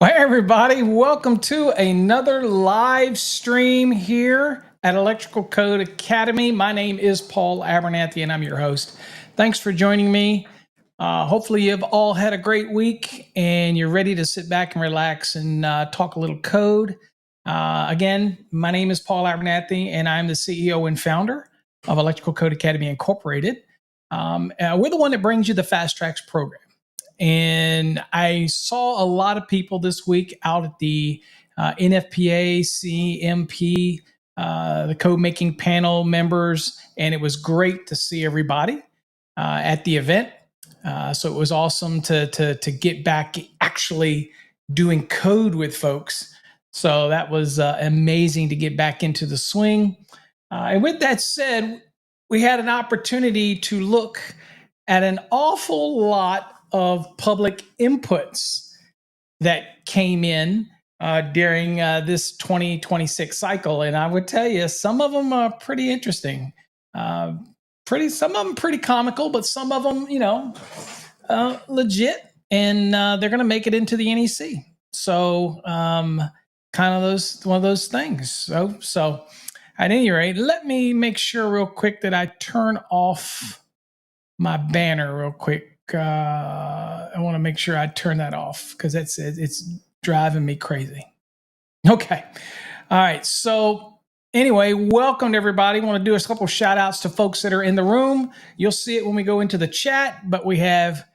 Hi, everybody. Welcome to another live stream here at Electrical Code Academy. My name is Paul Abernathy, and I'm your host. Thanks for joining me. Hopefully, you've all had a great week, and you're ready to sit back and relax and talk a little code. Again, my name is Paul Abernathy, and I'm the CEO and founder of Electrical Code Academy Incorporated. We're the one that brings you the FastTracks program. And I saw a lot of people this week out at the NFPA, CMP, the code making panel members, and it was great to see everybody at the event. So it was awesome to get back actually doing code with folks. So that was amazing to get back into the swing. And with that said, we had an opportunity to look at an awful lot of public inputs that came in during this 2026 cycle. And I would tell you, some of them are pretty interesting. Some of them pretty comical, but some of them, legit. And they're going to make it into the NEC. So kind of one of those things. So at any rate, let me make sure real quick that I turn off my banner real quick. I want to make sure I turn that off because it's driving me crazy. Okay. All right. So anyway, welcome to everybody. I want to do a couple shout outs to folks that are in the room. You'll see it when we go into the chat, but we have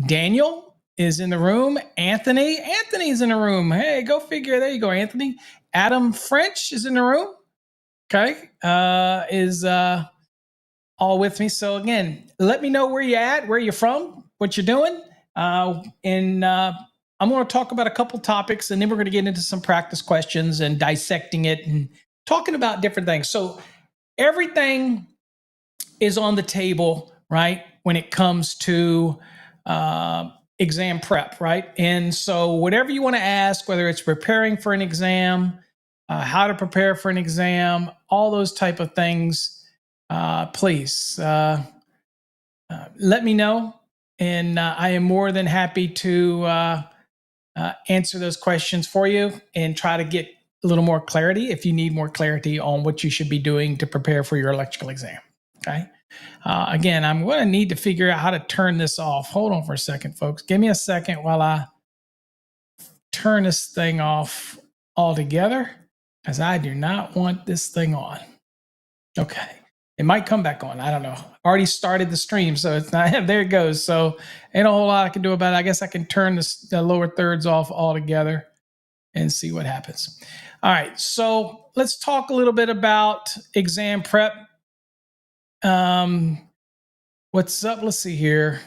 Daniel is in the room. Anthony's in the room. Hey, go figure. There you go, Anthony. Adam French is in the room. Okay. Is all with me. So again, let me know where you're at, where you're from, what you're doing. And I'm going to talk about a couple topics, and then we're going to get into some practice questions and dissecting it and talking about different things. So everything is on the table, right, when it comes to exam prep, right? And so whatever you want to ask, whether it's preparing for an exam, how to prepare for an exam, all those type of things, please let me know. And I am more than happy to answer those questions for you and try to get a little more clarity if you need more clarity on what you should be doing to prepare for your electrical exam. Okay. Again, I'm going to need to figure out how to turn this off. Hold on for a second, folks. Give me a second while I turn this thing off altogether, because I do not want this thing on. Okay. It might come back on. I don't know. Already started the stream, so it's not. There it goes. So ain't a whole lot I can do about it. I guess I can turn the lower thirds off altogether and see what happens. All right. So let's talk a little bit about exam prep. What's up? Let's see here.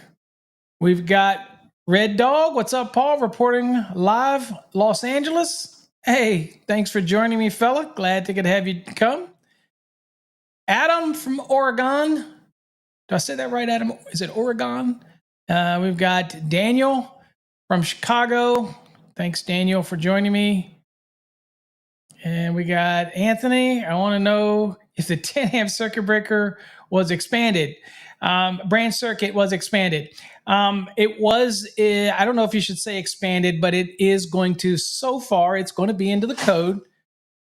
We've got Red Dog. What's up, Paul? Reporting live, Los Angeles. Hey, thanks for joining me, fella. Glad to have you come. Adam from Oregon. Did I say that right, Adam? Is it Oregon? We've got Daniel from Chicago. Thanks, Daniel, for joining me. And we got Anthony. I want to know if the 10 amp circuit breaker was expanded. Branch circuit was expanded. It was, I don't know if you should say expanded, but it is going to, so far, it's going to be into the code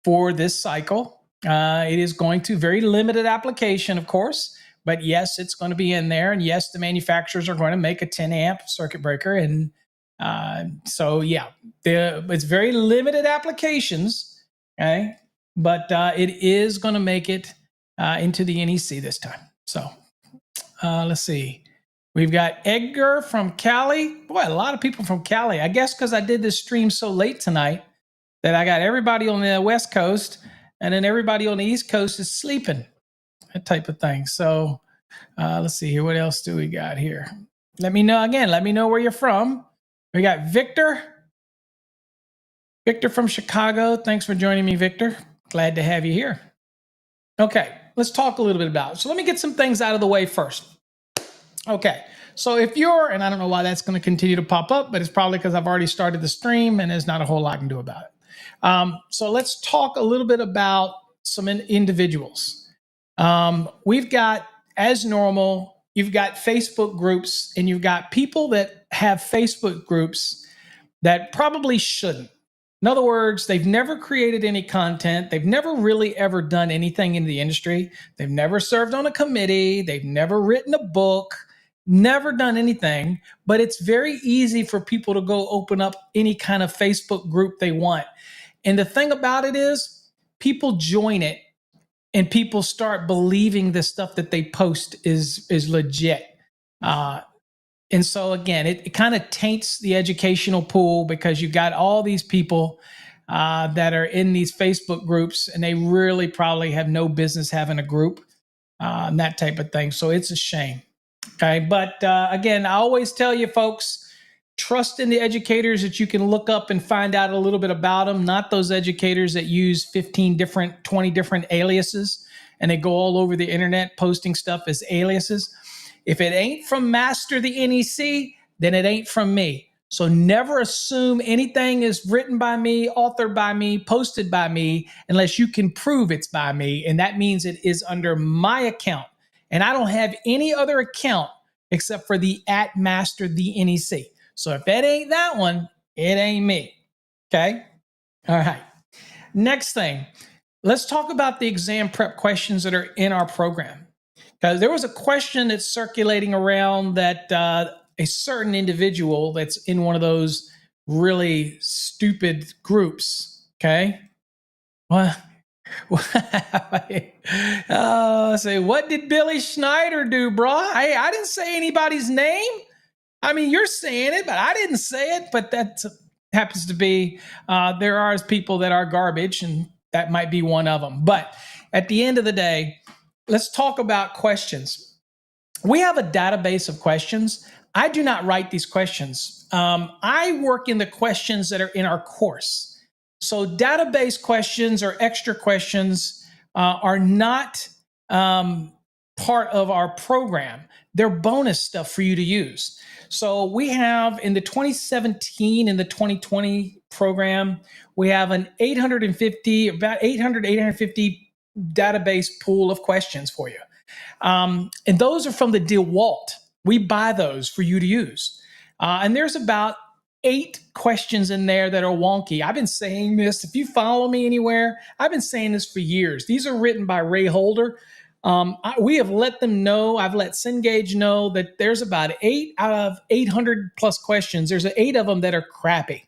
for this cycle. It is going to, very limited application, of course, but yes, it's going to be in there. And yes, the manufacturers are going to make a 10 amp circuit breaker. And so, yeah, it's very limited applications, okay? But it is going to make it into the NEC this time. So let's see. We've got Edgar from Cali. Boy, a lot of people from Cali. I guess because I did this stream so late tonight that I got everybody on the West Coast and then everybody on the East Coast is sleeping, that type of thing. So let's see here. What else do we got here? Let me know again. Let me know where you're from. We got Victor. Victor from Chicago. Thanks for joining me, Victor. Glad to have you here. Okay, let's talk a little bit about it. So let me get some things out of the way first. Okay, so if you're, and I don't know why that's going to continue to pop up, but it's probably because I've already started the stream and there's not a whole lot I can do about it. So let's talk a little bit about some individuals. We've got, as normal, you've got Facebook groups and you've got people that have Facebook groups that probably shouldn't. In other words, they've never created any content. They've never really ever done anything in the industry. They've never served on a committee. They've never written a book, never done anything. But it's very easy for people to go open up any kind of Facebook group they want. And the thing about it is people join it and people start believing the stuff that they post is legit. And so again, it kind of taints the educational pool because you got all these people that are in these Facebook groups and they really probably have no business having a group and that type of thing. So it's a shame. Okay. But again, I always tell you folks, trust in the educators that you can look up and find out a little bit about them, not those educators that use 20 different aliases and they go all over the internet posting stuff as aliases. If it ain't from Master the NEC, then it ain't from me. So never assume anything is written by me, authored by me, posted by me, unless you can prove it's by me. And that means it is under my account. And I don't have any other account except for the @Master the NEC. So if that ain't that one, it ain't me. Okay? All right. Next thing, let's talk about the exam prep questions that are in our program. There was a question that's circulating around that a certain individual that's in one of those really stupid groups, okay? What? Say, what did Billy Schneider do, bro? I didn't say anybody's name. I mean, you're saying it, but I didn't say it. But that happens to be, there are people that are garbage, and that might be one of them. But at the end of the day, let's talk about questions. We have a database of questions. I do not write these questions. I work in the questions that are in our course. So database questions or extra questions are not part of our program. They're bonus stuff for you to use. So we have in the 2017 and the 2020 program, we have about 850 database pool of questions for you. And those are from the DeWalt. We buy those for you to use. And there's about 8 questions in there that are wonky. I've been saying this. If you follow me anywhere, I've been saying this for years. These are written by Ray Holder. We have let them know, I've let Cengage know that there's about 8 out of 800 plus questions. There's 8 of them that are crappy.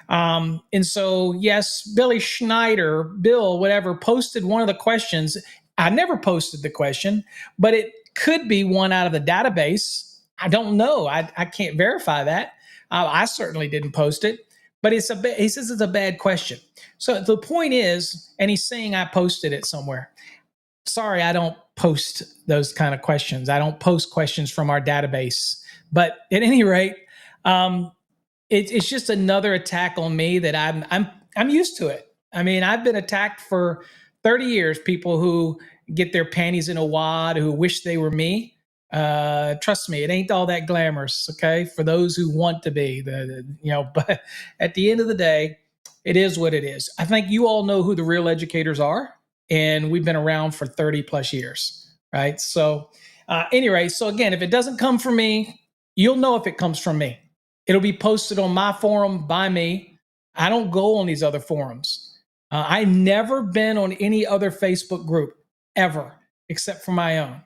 And so, yes, Billy Schneider, Bill, whatever, posted one of the questions. I never posted the question, but it could be one out of the database. I don't know. I can't verify that. I certainly didn't post it, but he says it's a bad question. So the point is, and he's saying I posted it somewhere. Sorry, I don't post those kind of questions. I don't post questions from our database. But at any rate, it's just another attack on me that I'm used to it. I mean, I've been attacked for 30 years. People who get their panties in a wad, who wish they were me. Trust me, it ain't all that glamorous. Okay, for those who want to be, But at the end of the day, it is what it is. I think you all know who the real educators are, and we've been around for 30 plus years, right? So, anyway, so again, if it doesn't come from me, you'll know if it comes from me. It'll be posted on my forum by me. I don't go on these other forums. I've never been on any other Facebook group ever, except for my own.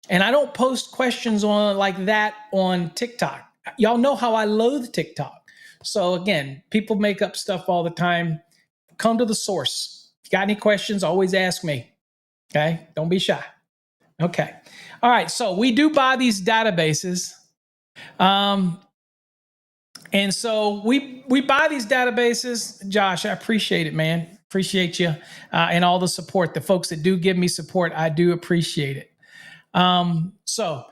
And I don't post questions on like that on TikTok. Y'all know how I loathe TikTok. So again, people make up stuff all the time. Come to the source. If you got any questions, always ask me. Okay? Don't be shy. Okay. All right. So we do buy these databases. And so we buy these databases. Josh, I appreciate it, man. Appreciate you and all the support. The folks that do give me support, I do appreciate it. So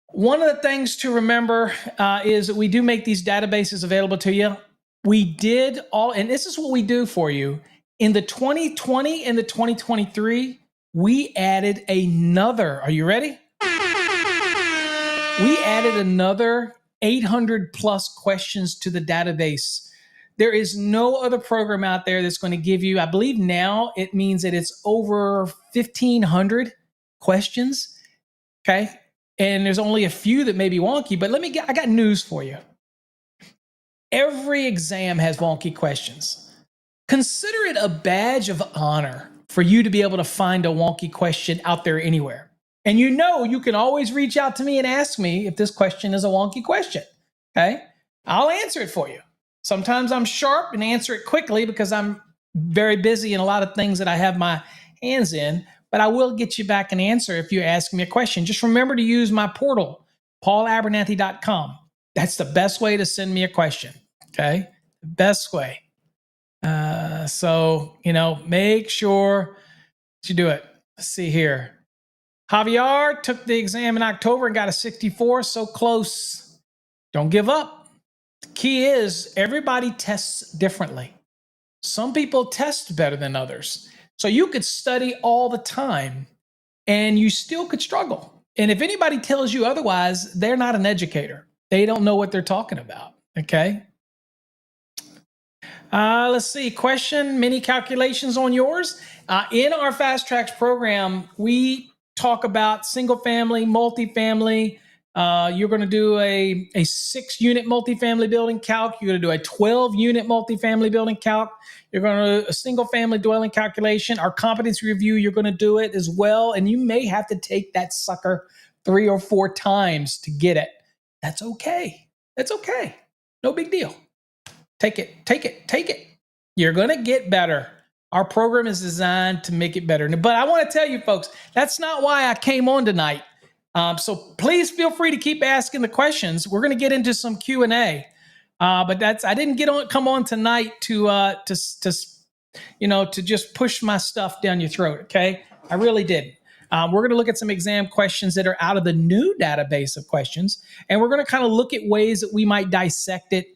one of the things to remember is that we do make these databases available to you. We did all, and this is what we do for you. In the 2020 and the 2023, we added another, are you ready? We added another 800 plus questions to the database. There is no other program out there that's going to give you, I believe now it means that it's over 1,500 questions. Okay. And there's only a few that may be wonky, but I got news for you. Every exam has wonky questions. Consider it a badge of honor for you to be able to find a wonky question out there anywhere. And you can always reach out to me and ask me if this question is a wonky question. Okay. I'll answer it for you. Sometimes I'm sharp and answer it quickly because I'm very busy in a lot of things that I have my hands in, but I will get you back an answer if you ask me a question. Just remember to use my portal, paulabernathy.com. That's the best way to send me a question. Okay. The best way. So, make sure you do it. Let's see here. Javier took the exam in October and got a 64. So close. Don't give up. The key is everybody tests differently. Some people test better than others. So you could study all the time and you still could struggle. And if anybody tells you otherwise, they're not an educator. They don't know what they're talking about. Okay. Let's see. Question, mini calculations on yours. In our FastTracks program, we talk about single family, multifamily. You're going to do a 6-unit multifamily building calc. You're going to do a 12-unit multifamily building calc. You're going to do a single family dwelling calculation. Our competency review, you're going to do it as well. And you may have to take that sucker 3 or 4 times to get it. That's okay. That's okay. No big deal. Take it. You're going to get better. Our program is designed to make it better. But I want to tell you folks, that's not why I came on tonight. So please feel free to keep asking the questions. We're going to get into some Q&A. But I didn't come on tonight to just push my stuff down your throat. Okay. I really didn't. We're going to look at some exam questions that are out of the new database of questions. And we're going to kind of look at ways that we might dissect it.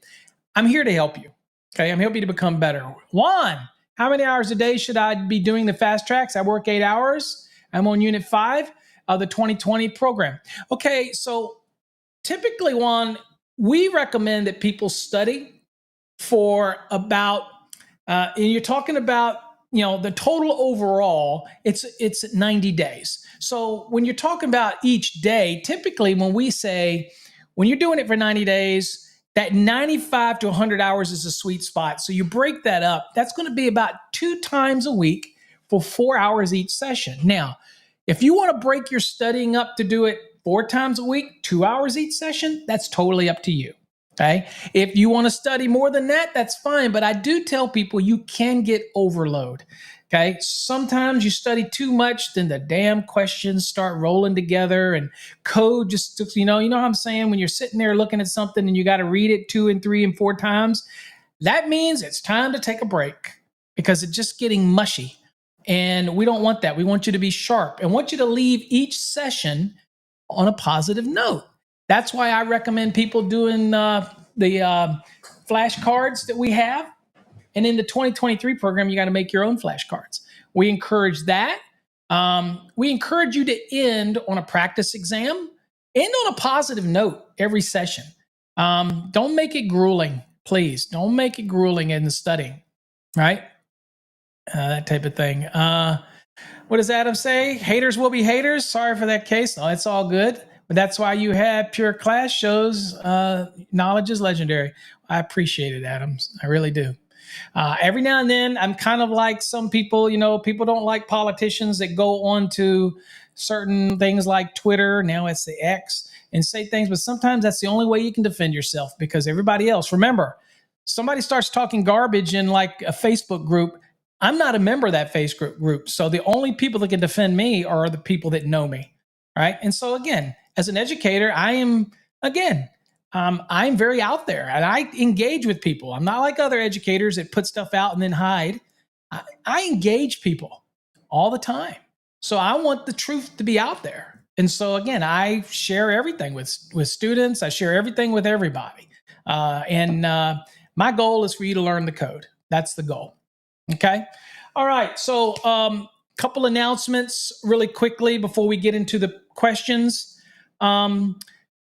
I'm here to help you. Okay. I'm helping you to become better. Juan, how many hours a day should I be doing the FastTracks? I work 8 hours. I'm on unit 5 of the 2020 program. Okay. So typically, Juan, we recommend that people study for about, and you're talking about, the total overall, it's 90 days. So when you're talking about each day, typically when you're doing it for 90 days, that 95 to 100 hours is a sweet spot. So you break that up. That's going to be about 2 times a week for 4 hours each session. Now, if you want to break your studying up to do it 4 times a week, 2 hours each session, that's totally up to you. Okay. If you want to study more than that, that's fine. But I do tell people you can get overload. Okay. Sometimes you study too much, then the damn questions start rolling together and code just, how I'm saying, when you're sitting there looking at something and you got to read it 2 and 3 and 4 times, that means it's time to take a break because it's just getting mushy. And we don't want that. We want you to be sharp and want you to leave each session on a positive note. That's why I recommend people doing the flashcards that we have. And in the 2023 program, you got to make your own flashcards. We encourage that. We encourage you to end on a practice exam, end on a positive note every session. Don't make it grueling, please. Don't make it grueling in the studying, right? That type of thing. What does Adam say? Haters will be haters. Sorry for that case. No, it's all good. But that's why you have pure class shows. Knowledge is legendary. I appreciate it, Adams. I really do. Every now and then, I'm kind of like some people, people don't like politicians that go on to certain things like Twitter. Now it's the X and say things. But sometimes that's the only way you can defend yourself because everybody else, remember, somebody starts talking garbage in like a Facebook group. I'm not a member of that Facebook group. So the only people that can defend me are the people that know me, right? And so again, as an educator, I'm very out there and I engage with people. I'm not like other educators that put stuff out and then hide. I engage people all the time. So I want the truth to be out there. And so again, I share everything with students. I share everything with everybody. My goal is for you to learn the code. That's the goal. Okay. All right. So couple announcements really quickly before we get into the questions.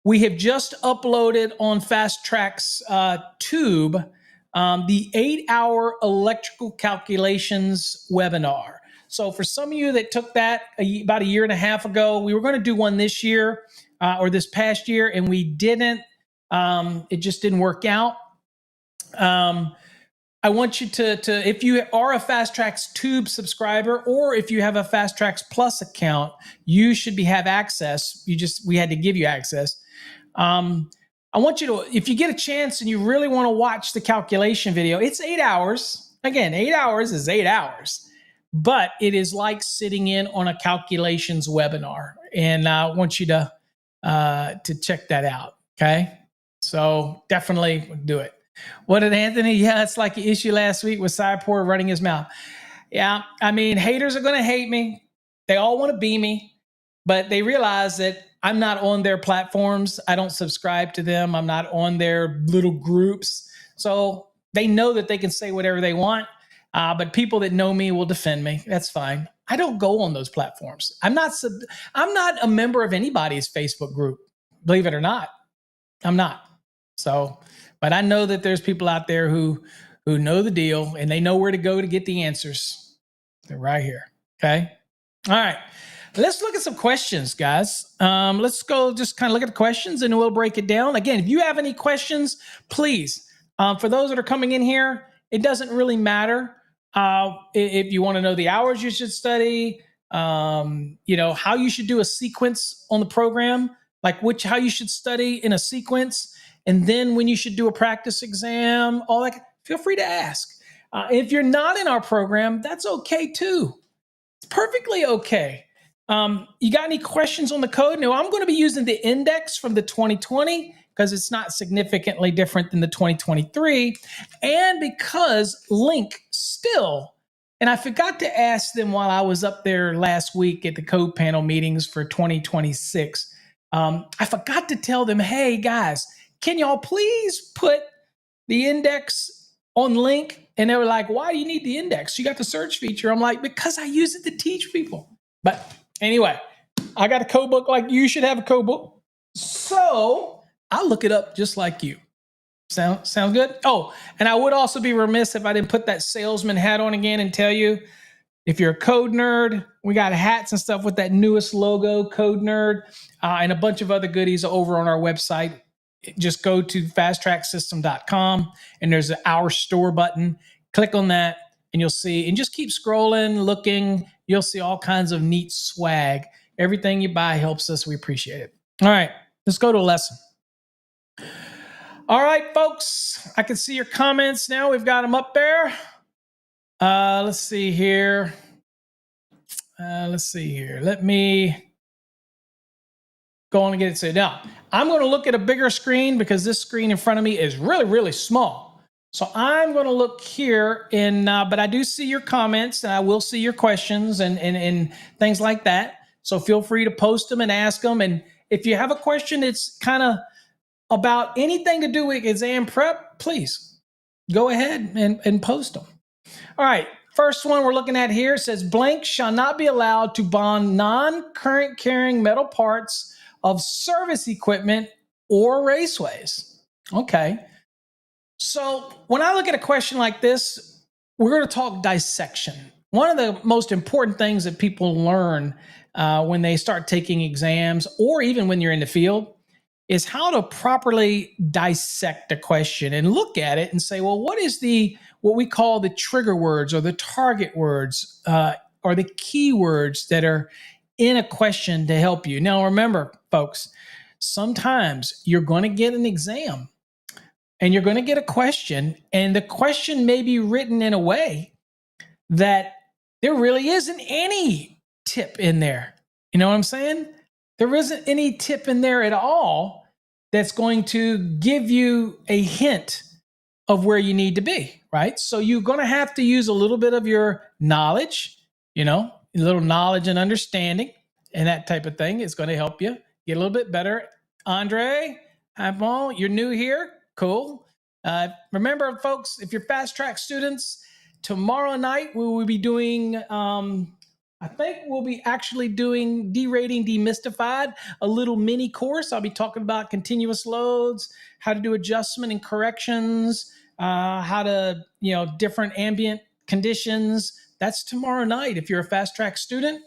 We have just uploaded on FastTracks Tube the 8-hour electrical calculations webinar. So for some of you that took that about a year and a half ago, we were going to do one this year or this past year, and we didn't. It just didn't work out. I want you to, if you are a FastTracks Tube subscriber, or if you have a FastTracks Plus account, you should have access. We had to give you access. I want you to, if you get a chance and you really want to watch the calculation video, it's 8 hours. Again, 8 hours is 8 hours, but it is like sitting in on a calculations webinar. And I want you to check that out. Okay. So definitely do it. What did Anthony? Yeah, it's like an issue last week with Cyport running his mouth. Yeah, I mean, haters are going to hate me. They all want to be me, but they realize that I'm not on their platforms. I don't subscribe to them. I'm not on their little groups. So they know that they can say whatever they want, but people that know me will defend me. That's fine. I don't go on those platforms. I'm not a member of anybody's Facebook group, believe it or not. I'm not. So, but I know that there's people out there who know the deal and they know where to go to get the answers. They're right here. Okay. All right. Let's look at some questions, guys. Let's go just kind of look at the questions and we'll break it down. Again, if you have any questions, please, for those that are coming in here, it doesn't really matter. If you want to know the hours you should study, how you should do a sequence on the program, like how you should study in a sequence, and then when you should do a practice exam, all that, feel free to ask. If you're not in our program, that's okay too. It's perfectly okay. You got any questions on the code? No, I'm going to be using the index from the 2020 because it's not significantly different than the 2023. And because Link still, and I forgot to ask them while I was up there last week at the code panel meetings for 2026. I forgot to tell them, hey guys, can y'all please put the index on Link? And they were like, why do you need the index? You got the search feature. I'm like, because I use it to teach people. But anyway, I got a code book like you should have a code book. So I'll look it up just like you. Sound good? Oh, and I would also be remiss if I didn't put that salesman hat on again and tell you, if you're a code nerd, we got hats and stuff with that newest logo, Code Nerd, and a bunch of other goodies over on our website. Just go to fasttracksystem.com and there's an Our Store button. Click on that and you'll see, and just keep scrolling, looking. You'll see all kinds of neat swag. Everything you buy helps us. We appreciate it. All right, let's go to a lesson. All right, folks, I can see your comments now. We've got them up there. Let's see here. Let me go on and get it set. Now, I'm going to look at a bigger screen because this screen in front of me is really, really small. So I'm going to look here, but I do see your comments and I will see your questions and things like that. So feel free to post them and ask them. And if you have a question, it's kind of about anything to do with exam prep, please go ahead and post them. All right, first one we're looking at here says blank shall not be allowed to bond non-current carrying metal parts of service equipment or raceways. Okay, so when I look at a question like this, we're going to talk dissection. One of the most important things that people learn when they start taking exams, or even when you're in the field, is how to properly dissect a question and look at it and say, well, what we call the trigger words or the target words or the keywords that are in a question to help you. Now, remember, folks, sometimes you're going to get an exam and you're going to get a question, and the question may be written in a way that there really isn't any tip in there. You know what I'm saying? There isn't any tip in there at all that's going to give you a hint of where you need to be, right? So you're going to have to use a little bit of your knowledge, a little knowledge and understanding and that type of thing is going to help you get a little bit better. Andre, hi, Paul, you're new here. Cool. Remember, folks, if you're FastTracks students, tomorrow night we will be doing, I think we'll be actually doing Derating Demystified, a little mini course. I'll be talking about continuous loads, how to do adjustment and corrections, how to, different ambient conditions. That's tomorrow night. If you're a FastTracks student,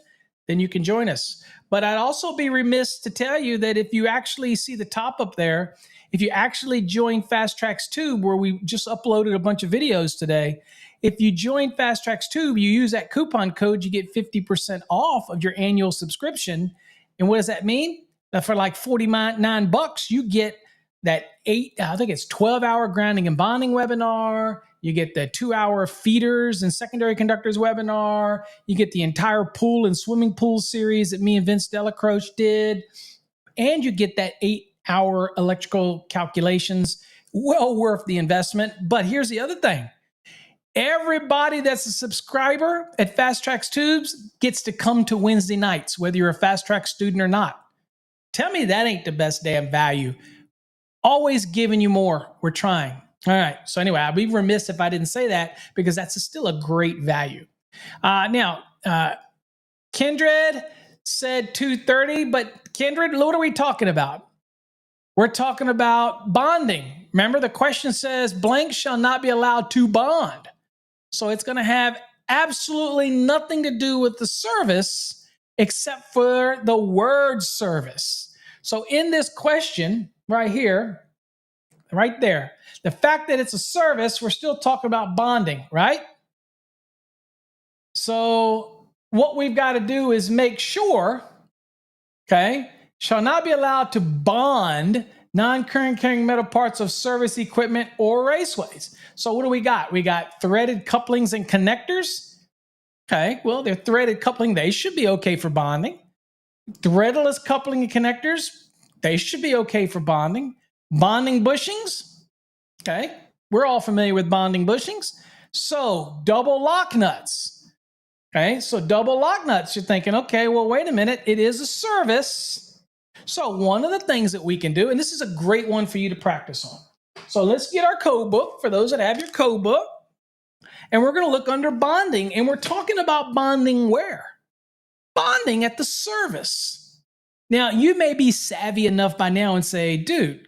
then you can join us. But I'd also be remiss to tell you that if you actually see the top up there, if you actually join FastTracks Tube, where we just uploaded a bunch of videos today, if you join FastTracks Tube, you use that coupon code, you get 50% off of your annual subscription. And what does that mean? That for like $49, you get that 12-hour grounding and bonding webinar. You get the 2-hour feeders and secondary conductors webinar. You get the entire pool and swimming pool series that me and Vince Delacroce did. And you get that 8-hour electrical calculations. Well worth the investment. But here's the other thing. Everybody that's a subscriber at FastTracks Tubes gets to come to Wednesday nights, whether you're a FastTracks student or not. Tell me that ain't the best damn value. Always giving you more. We're trying. All right. So anyway, I'd be remiss if I didn't say that because that's still a great value. Now, Kindred said 230, but Kindred, what are we talking about? We're talking about bonding. Remember, the question says blank shall not be allowed to bond. So it's going to have absolutely nothing to do with the service except for the word service. So in this question right here, right there, the fact that it's a service, we're still talking about bonding, right? So what we've got to do is make sure, shall not be allowed to bond non-current carrying metal parts of service equipment or raceways. So what do we got? We got threaded couplings and connectors. Okay, well, they're threaded coupling. They should be okay for bonding. Threadless coupling and connectors, they should be okay for bonding. Bonding bushings, okay, we're all familiar with bonding bushings. So double lock nuts, okay, so double lock nuts, you're thinking, okay, well, wait a minute, it is a service. So one of the things that we can do, and this is a great one for you to practice on. So let's get our code book, for those that have your code book, and we're going to look under bonding, and we're talking about bonding where? Bonding at the service. Now, you may be savvy enough by now and say, dude,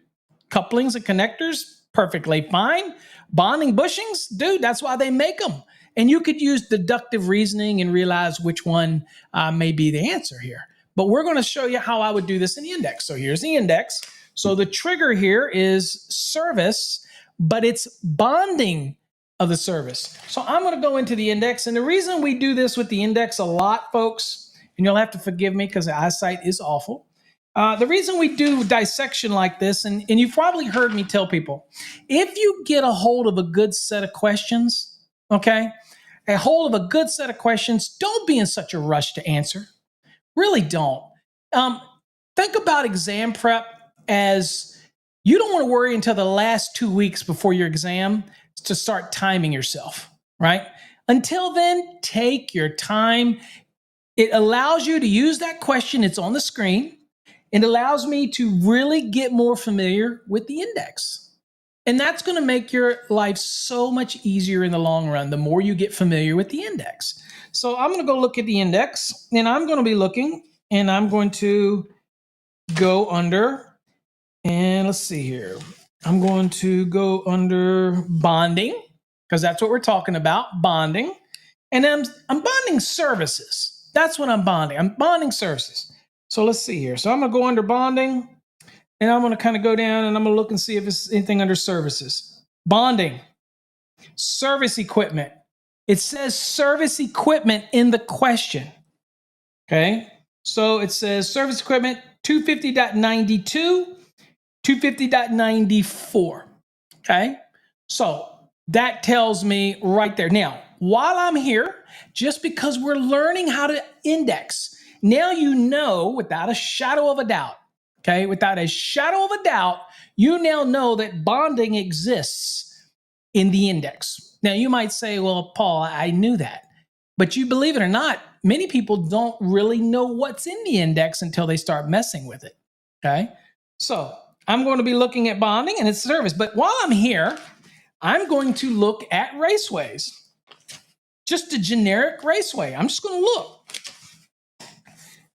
couplings and connectors, perfectly fine. Bonding bushings, dude, that's why they make them. And you could use deductive reasoning and realize which one may be the answer here. But we're going to show you how I would do this in the index. So here's the index. So the trigger here is service, but it's bonding of the service. So I'm going to go into the index. And the reason we do this with the index a lot, folks, and you'll have to forgive me because the eyesight is awful. The reason we do dissection like this, and you've probably heard me tell people, if you get a hold of a good set of questions, a hold of a good set of questions, don't be in such a rush to answer. Really don't. Think about exam prep as you don't want to worry until the last 2 weeks before your exam to start timing yourself, right? Until then, take your time. It allows you to use that question. It's on the screen. It allows me to really get more familiar with the index. And that's going to make your life so much easier in the long run, the more you get familiar with the index. So I'm going to go look at the index, and I'm going to be looking, and I'm going to go under, and let's see here. I'm going to go under bonding, because that's what we're talking about, bonding. And then I'm bonding services. That's what I'm bonding. I'm bonding services. So let's see here. So I'm going to go under bonding, and I'm going to kind of go down, and I'm going to look and see if it's anything under services. Bonding, service equipment. It says service equipment in the question. Okay. So it says service equipment 250.92, 250.94. Okay. So that tells me right there. Now, while I'm here, just because we're learning how to index, now you know without a shadow of a doubt, okay, without a shadow of a doubt, you now know that bonding exists in the index. Now you might say, well, Paul, I knew that. But you believe it or not, many people don't really know what's in the index until they start messing with it, okay? So I'm going to be looking at bonding and its service. But while I'm here, I'm going to look at raceways. Just a generic raceway. I'm just going to look.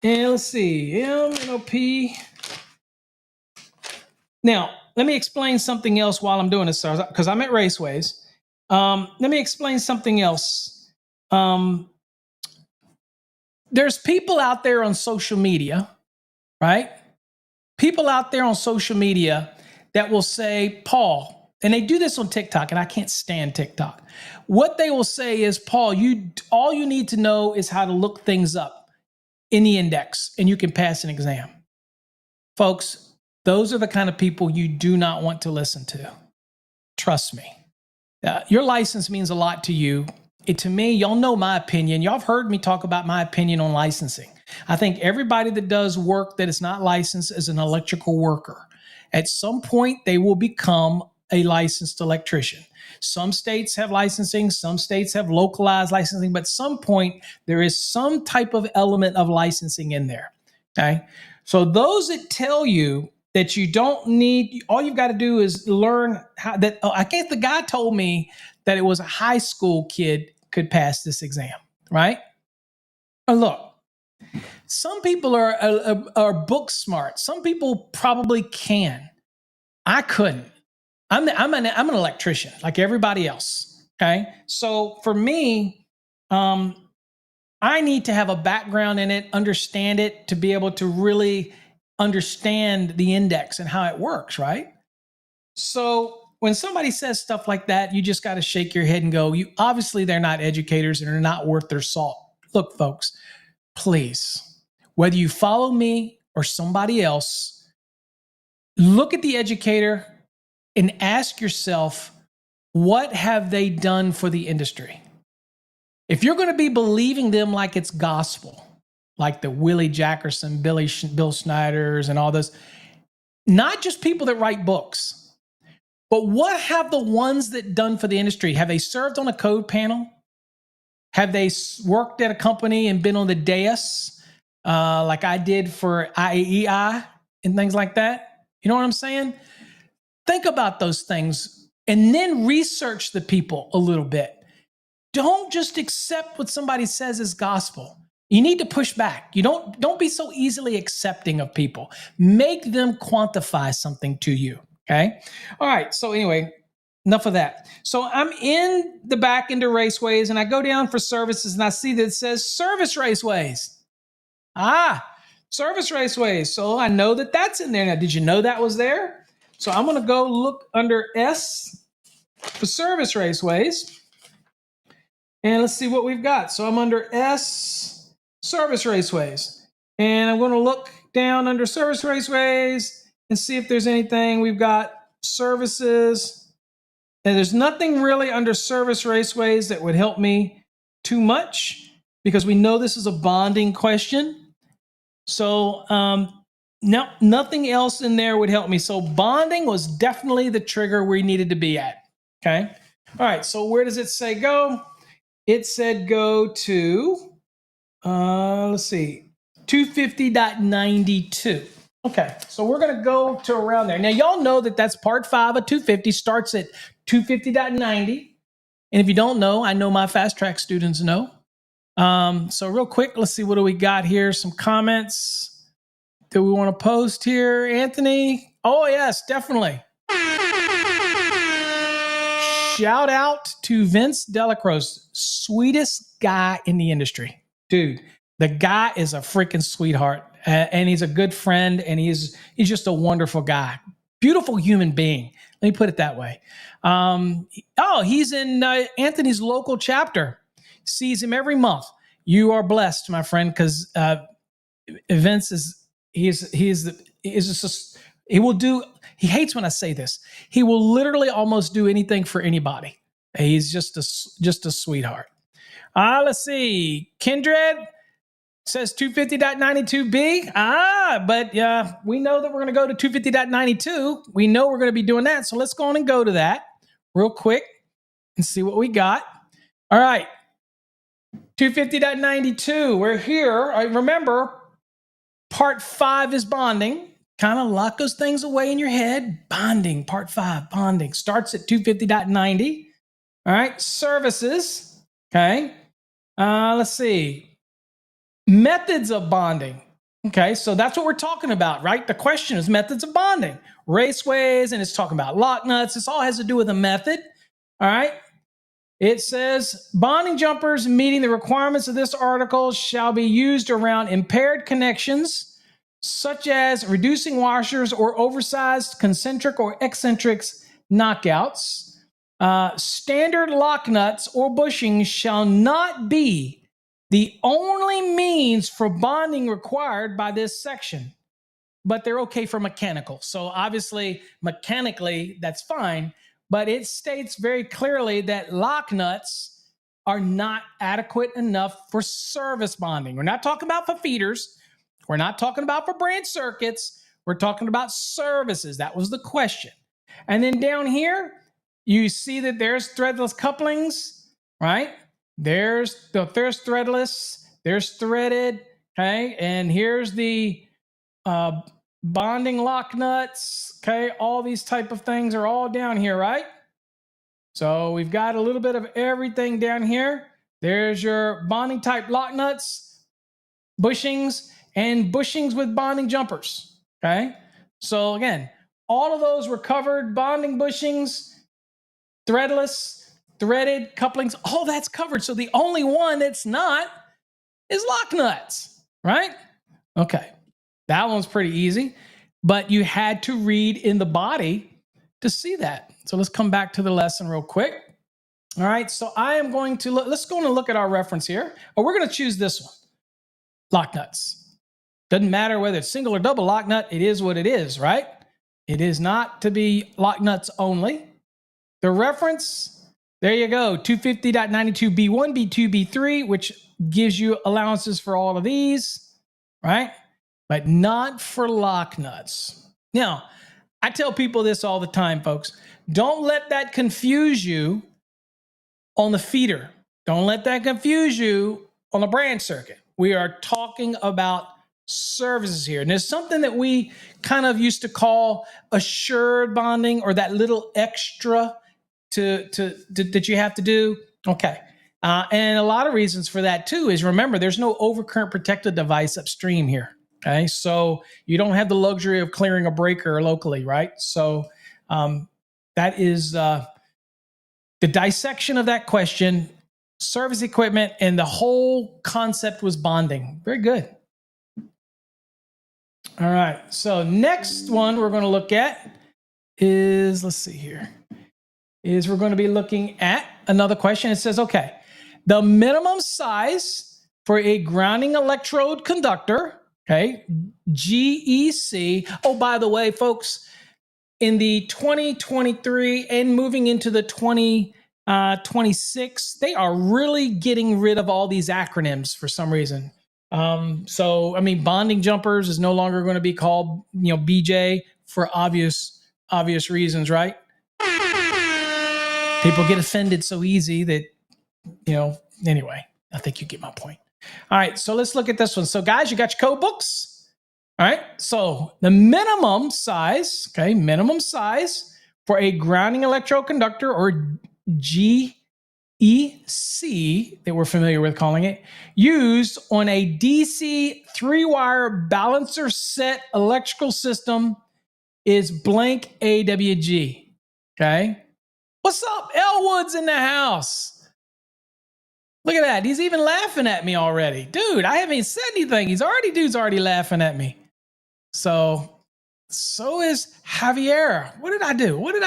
And let's see, M-N-O-P. Now, let me explain something else while I'm doing this, because I'm at raceways. Let me explain something else. There's people out there on social media, right? People out there on social media that will say, Paul, and they do this on TikTok, and I can't stand TikTok. What they will say is, Paul, all you need to know is how to look things up in the index, and you can pass an exam. Folks, those are the kind of people you do not want to listen to. Trust me. Your license means a lot to you. To me, y'all know my opinion. Y'all have heard me talk about my opinion on licensing. I think everybody that does work that is not licensed is an electrical worker. At some point, they will become a licensed electrician. Some states have licensing, some states have localized licensing, but at some point, there is some type of element of licensing in there, okay? So those that tell you that you don't need, all you've got to do is learn how that, I guess the guy told me that it was a high school kid could pass this exam, right? Look, some people are book smart. Some people probably can. I couldn't. I'm an electrician like everybody else, okay? So for me, I need to have a background in it, understand it, to be able to really understand the index and how it works, right? So when somebody says stuff like that, you just got to shake your head and go, obviously they're not educators and they're not worth their salt. Look, folks, please, whether you follow me or somebody else, look at the educator and ask yourself, what have they done for the industry? If you're going to be believing them like it's gospel, like the Willie Jackerson, Bill Schneiders, and all those, not just people that write books, but what have the ones that done for the industry? Have they served on a code panel? Have they worked at a company and been on the dais like I did for IAEI and things like that? You know what I'm saying? Think about those things and then research the people a little bit. Don't just accept what somebody says as gospel. You need to push back. You don't be so easily accepting of people. Make them quantify something to you. Okay. All right. So anyway, enough of that. So I'm in the back into raceways and I go down for services and I see that it says service raceways. Service raceways. So I know that that's in there. Now, did you know that was there? So I'm going to go look under S for service raceways. And let's see what we've got. So I'm under S, service raceways. And I'm going to look down under service raceways and see if there's anything. We've got services. And there's nothing really under service raceways that would help me too much because we know this is a bonding question. So no, nothing else in there would help me. So bonding was definitely the trigger we needed to be at. Okay. All right. So where does it say go? It said go to, let's see, 250.92. Okay, so we're going to go to around there. Now, y'all know that that's part 5 of 250 starts at 250.90. And if you don't know, I know my FastTracks students know. So real quick, let's see, what do we got here? Some comments that we want to post here. Anthony? Oh, yes, definitely. Shout out to Vince Delacroix, sweetest guy in the industry. Dude, the guy is a freaking sweetheart. And he's a good friend, and he's just a wonderful guy. Beautiful human being. Let me put it that way. He's in Anthony's local chapter. Sees him every month. You are blessed, my friend, because Vince he will do. He hates when I say this. He will literally almost do anything for anybody. He's just a sweetheart. Let's see. Kindred says 250.92b. But we know that we're going to go to 250.92. We know we're going to be doing that. So let's go on and go to that real quick and see what we got. All right. 250.92. We're here. Remember, part 5 is bonding. Kind of lock those things away in your head. Bonding, part 5, bonding. Starts at 250.90. All right. Services. Okay. Let's see. Methods of bonding. Okay, so that's what we're talking about, right? The question is methods of bonding. Raceways, and it's talking about lock nuts. This all has to do with a method. All right. It says bonding jumpers meeting the requirements of this article shall be used around impaired connections, such as reducing washers or oversized concentric or eccentric knockouts. Standard lock nuts or bushings shall not be the only means for bonding required by this section, but they're okay for mechanical. So obviously, mechanically, that's fine, but it states very clearly that lock nuts are not adequate enough for service bonding. We're not talking about for feeders. We're not talking about for branch circuits. We're talking about services. That was the question. And then down here, you see that there's threadless couplings, right? There's threadless, there's threaded, okay? And here's the bonding lock nuts, okay? All these type of things are all down here, right? So we've got a little bit of everything down here. There's your bonding type lock nuts, bushings, and bushings with bonding jumpers, okay? So again, all of those were covered. Bonding bushings, threadless, threaded, couplings, all that's covered. So the only one that's not is lock nuts, right? Okay, that one's pretty easy, but you had to read in the body to see that. So let's come back to the lesson real quick. All right, so I am going to, let's go and look at our reference here. Oh, we're going to choose this one, lock nuts. Doesn't matter whether it's single or double lock nut, it is what it is, right? It is not to be lock nuts only. The reference, there you go, 250.92b1, b2, b3, which gives you allowances for all of these, right? But not for lock nuts. Now, I tell people this all the time, folks. Don't let that confuse you on the feeder. Don't let that confuse you on the branch circuit. We are talking about services here. And there's something that we kind of used to call assured bonding, or that little extra that you have to do. Okay. And a lot of reasons for that too is, remember, there's no overcurrent protected device upstream here. Okay. So you don't have the luxury of clearing a breaker locally, right? So that is the dissection of that question, service equipment, and the whole concept was bonding. Very good. All right. So next one we're going to look at is, let's see here, is we're going to be looking at another question. It says, okay, the minimum size for a grounding electrode conductor, okay, GEC. Oh, by the way, folks, in the 2023 and moving into the 2026, they are really getting rid of all these acronyms for some reason. So, I mean, bonding jumpers is no longer going to be called, BJ for obvious reasons, right? People get offended so easy that, anyway, I think you get my point. All right, so let's look at this one. So guys, you got your code books. All right, so the minimum size for a grounding electrode conductor, or GEC, that we're familiar with calling it, used on a DC 3-wire balancer set electrical system is blank AWG. Okay. What's up? Elwood's in the house. Look at that. He's even laughing at me already. Dude, I haven't said anything. Dude's already laughing at me. So is Javier. What did I do? What did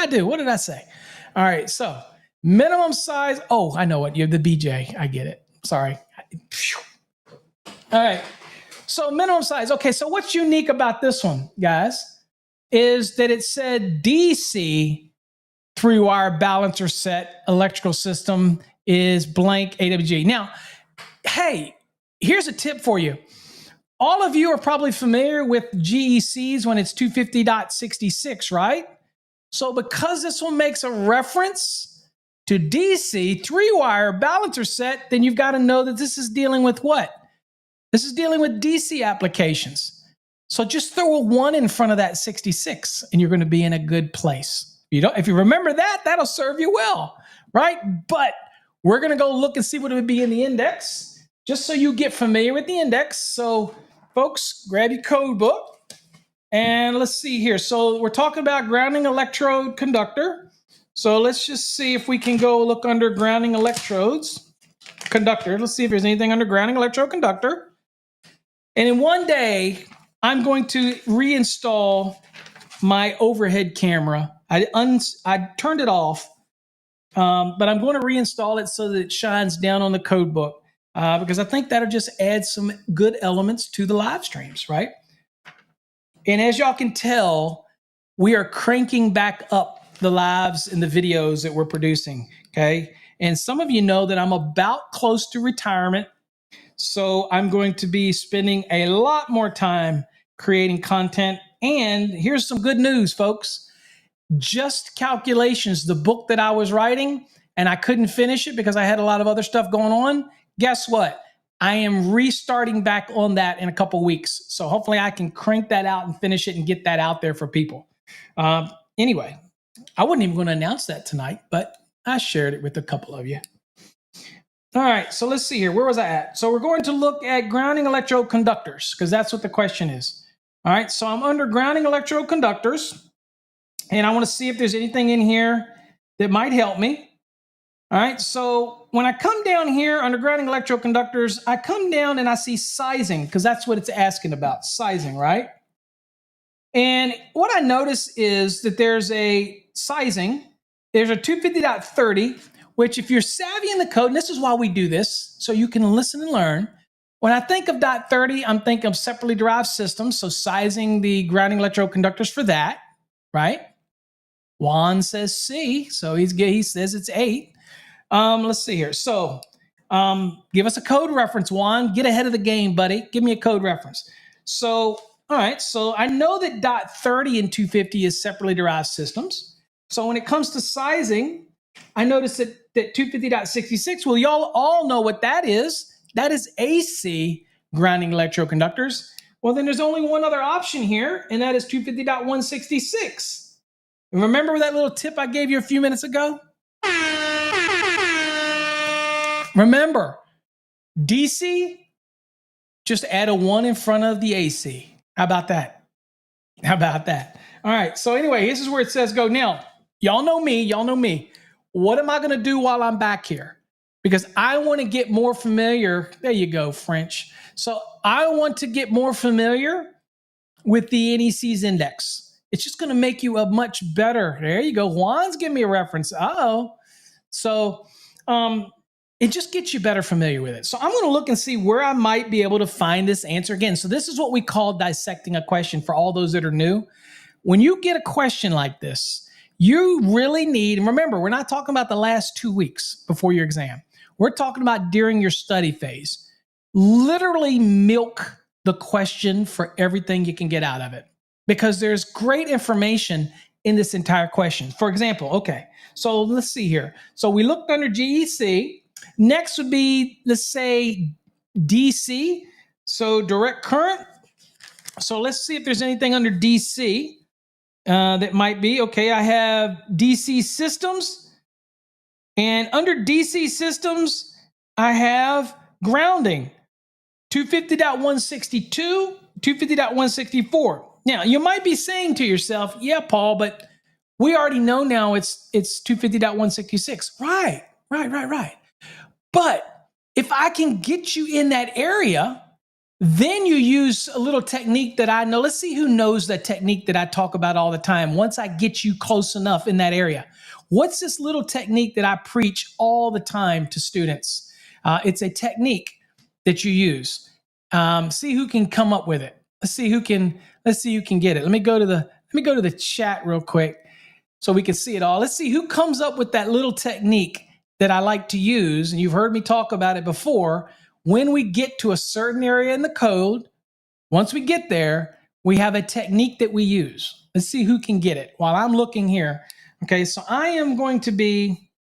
I say? All right. So minimum size. Oh, I know what. You have the BJ. I get it. Sorry. All right. So minimum size. Okay. So what's unique about this one, guys, is that it said DC 3-wire balancer set electrical system is blank AWG. Now, hey, here's a tip for you. All of you are probably familiar with GECs when it's 250.66, right? So because this one makes a reference to DC, 3-wire balancer set, then you've got to know that this is dealing with what? This is dealing with DC applications. So just throw a 1 in front of that 66 and you're going to be in a good place. If you remember that, that'll serve you well, right? But we're going to go look and see what it would be in the index, just so you get familiar with the index. So folks, grab your code book. And let's see here. So we're talking about grounding electrode conductor. So let's just see if we can go look under grounding electrodes conductor. Let's see if there's anything under grounding electrode conductor. And in one day, I'm going to reinstall my overhead camera. I turned it off, but I'm going to reinstall it so that it shines down on the code book because I think that'll just add some good elements to the live streams, right? And as y'all can tell, we are cranking back up the lives and the videos that we're producing, okay? And some of you know that I'm about close to retirement, so I'm going to be spending a lot more time creating content. And here's some good news, folks. Just Calculations, the book that I was writing, and I couldn't finish it because I had a lot of other stuff going on. Guess what? I am restarting back on that in a couple of weeks. So hopefully I can crank that out and finish it and get that out there for people. Anyway, I wasn't even going to announce that tonight, but I shared it with a couple of you. All right, so let's see here. Where was I at? So we're going to look at grounding electrode conductors because that's what the question is. All right, so I'm under grounding electrode conductors, and I want to see if there's anything in here that might help me. All right, so when I come down here under grounding electrode conductors, I come down and I see sizing because that's what it's asking about, sizing, right? And what I notice is that there's a sizing, there's a 250.30, which if you're savvy in the code, and this is why we do this, so you can listen and learn. When I think of .30, I'm thinking of separately derived systems, so sizing the grounding electrode conductors for that, right? Juan says C, so he says it's 8. Let's see here. So give us a code reference, Juan. Get ahead of the game, buddy. Give me a code reference. So, all right. So I know that .30 and 250 is separately derived systems. So when it comes to sizing, I noticed that 250.66, well, y'all all know what that is. That is AC grounding electrode conductors. Well, then there's only one other option here, and that is 250.166. Remember that little tip I gave you a few minutes ago? Remember, DC, just add a 1 in front of the AC. How about that? How about that? All right, so anyway, this is where it says go. Now, y'all know me. What am I going to do while I'm back here? Because I want to get more familiar. There you go, French. So I want to get more familiar with the NEC's index. It's just going to make you a much better. There you go. Juan's giving me a reference. Uh-oh. So, it just gets you better familiar with it. So I'm going to look and see where I might be able to find this answer again. So this is what we call dissecting a question for all those that are new. When you get a question like this, you really need, and remember, we're not talking about the last 2 weeks before your exam. We're talking about during your study phase. Literally milk the question for everything you can get out of it because there's great information in this entire question. For example, okay, so let's see here. So we looked under GEC. Next would be, let's say, DC, so direct current. So let's see if there's anything under DC that might be. Okay, I have DC systems. And under DC systems, I have grounding, 250.162, 250.164. Now, you might be saying to yourself, yeah, Paul, but we already know now it's 250.166. Right. But if I can get you in that area, then you use a little technique that I know. Let's see who knows that technique that I talk about all the time. Once I get you close enough in that area, what's this little technique that I preach all the time to students? It's a technique that you use. See who can come up with it. Let's see who can get it. Let me go to the chat real quick so we can see it all. Let's see who comes up with that little technique that I like to use, and you've heard me talk about it before, when we get to a certain area in the code, once we get there, we have a technique that we use. Let's see who can get it while I'm looking here. Okay, so I am going to be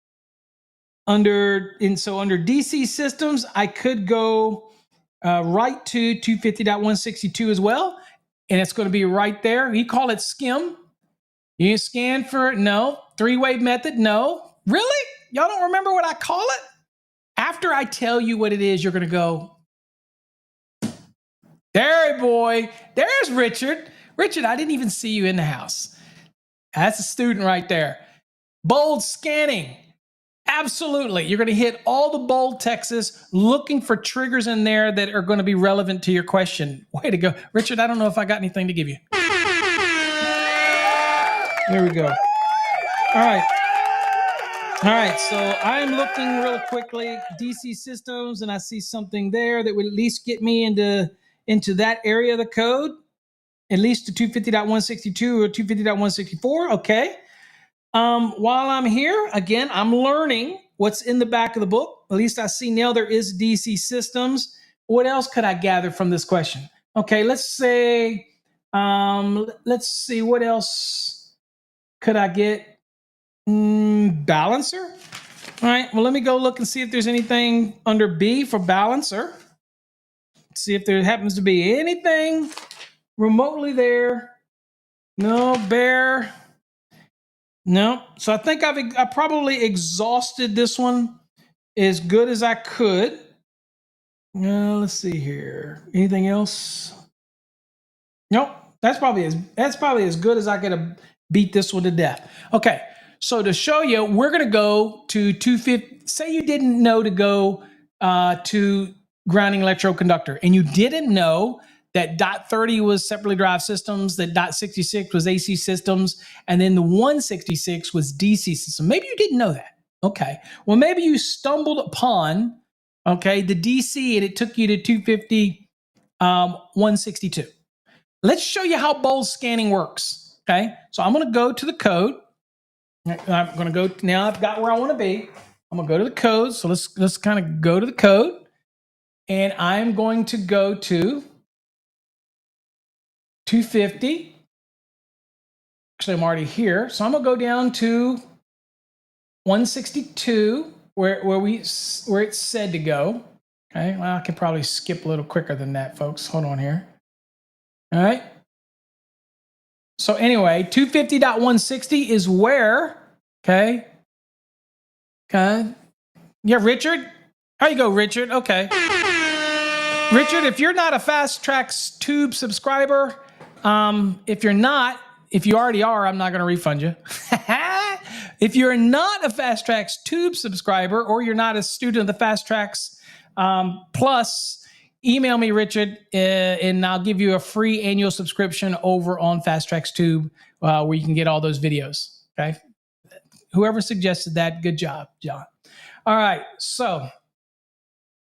under DC systems, I could go right to 250.162 as well, and it's going to be right there. You call it skim. You scan for, no. Three-way method, no. Really? Y'all don't remember what I call it? After I tell you what it is, you're going to go, there, boy. There's Richard. Richard, I didn't even see you in the house. That's a student right there. Bold scanning. Absolutely. You're going to hit all the bold texts, looking for triggers in there that are going to be relevant to your question. Way to go. Richard, I don't know if I got anything to give you. There we go. All right. All right. So I'm looking real quickly, DC systems, and I see something there that would at least get me into that area of the code, at least to 250.162 or 250.164. Okay. While I'm here, again, I'm learning what's in the back of the book. At least I see now there is DC systems. What else could I gather from this question? Okay, let's say, let's see, what else could I get? Balancer. All right, well, let me go look and see if there's anything under B for balancer. See if there happens to be anything remotely there. No, bear. No. So I think I probably exhausted this one as good as I could. Let's see here. Anything else? Nope. That's probably as good as I could beat this one to death. Okay. So to show you, we're going to go to 250. Say you didn't know to go to grounding electrode conductor, and you didn't know that .30 was separately derived systems, that .66 was AC systems, and then the 166 was DC system. Maybe you didn't know that. Okay. Well, maybe you stumbled upon, okay, the DC and it took you to 250, 162. Let's show you how bold scanning works. Okay. So I'm going to go to the code. I'm going to go, now I've got where I want to be. I'm going to go to the code. So let's kind of go to the code. And I'm going to go to 250. Actually, I'm already here. So I'm going to go down to 162, where it's said to go. Okay, well, I can probably skip a little quicker than that, folks. Hold on here. All right. So anyway, 250.160 is where, okay. Okay. Yeah, Richard. How you go, Richard? Okay. Richard, if you're not a FastTracks tube subscriber, if you already are, I'm not going to refund you. If you're not a FastTracks tube subscriber, or you're not a student of the FastTracks Plus, email me, Richard, and I'll give you a free annual subscription over on FastTracks Tube, where you can get all those videos. Okay. Whoever suggested that, good job, John. All right. So,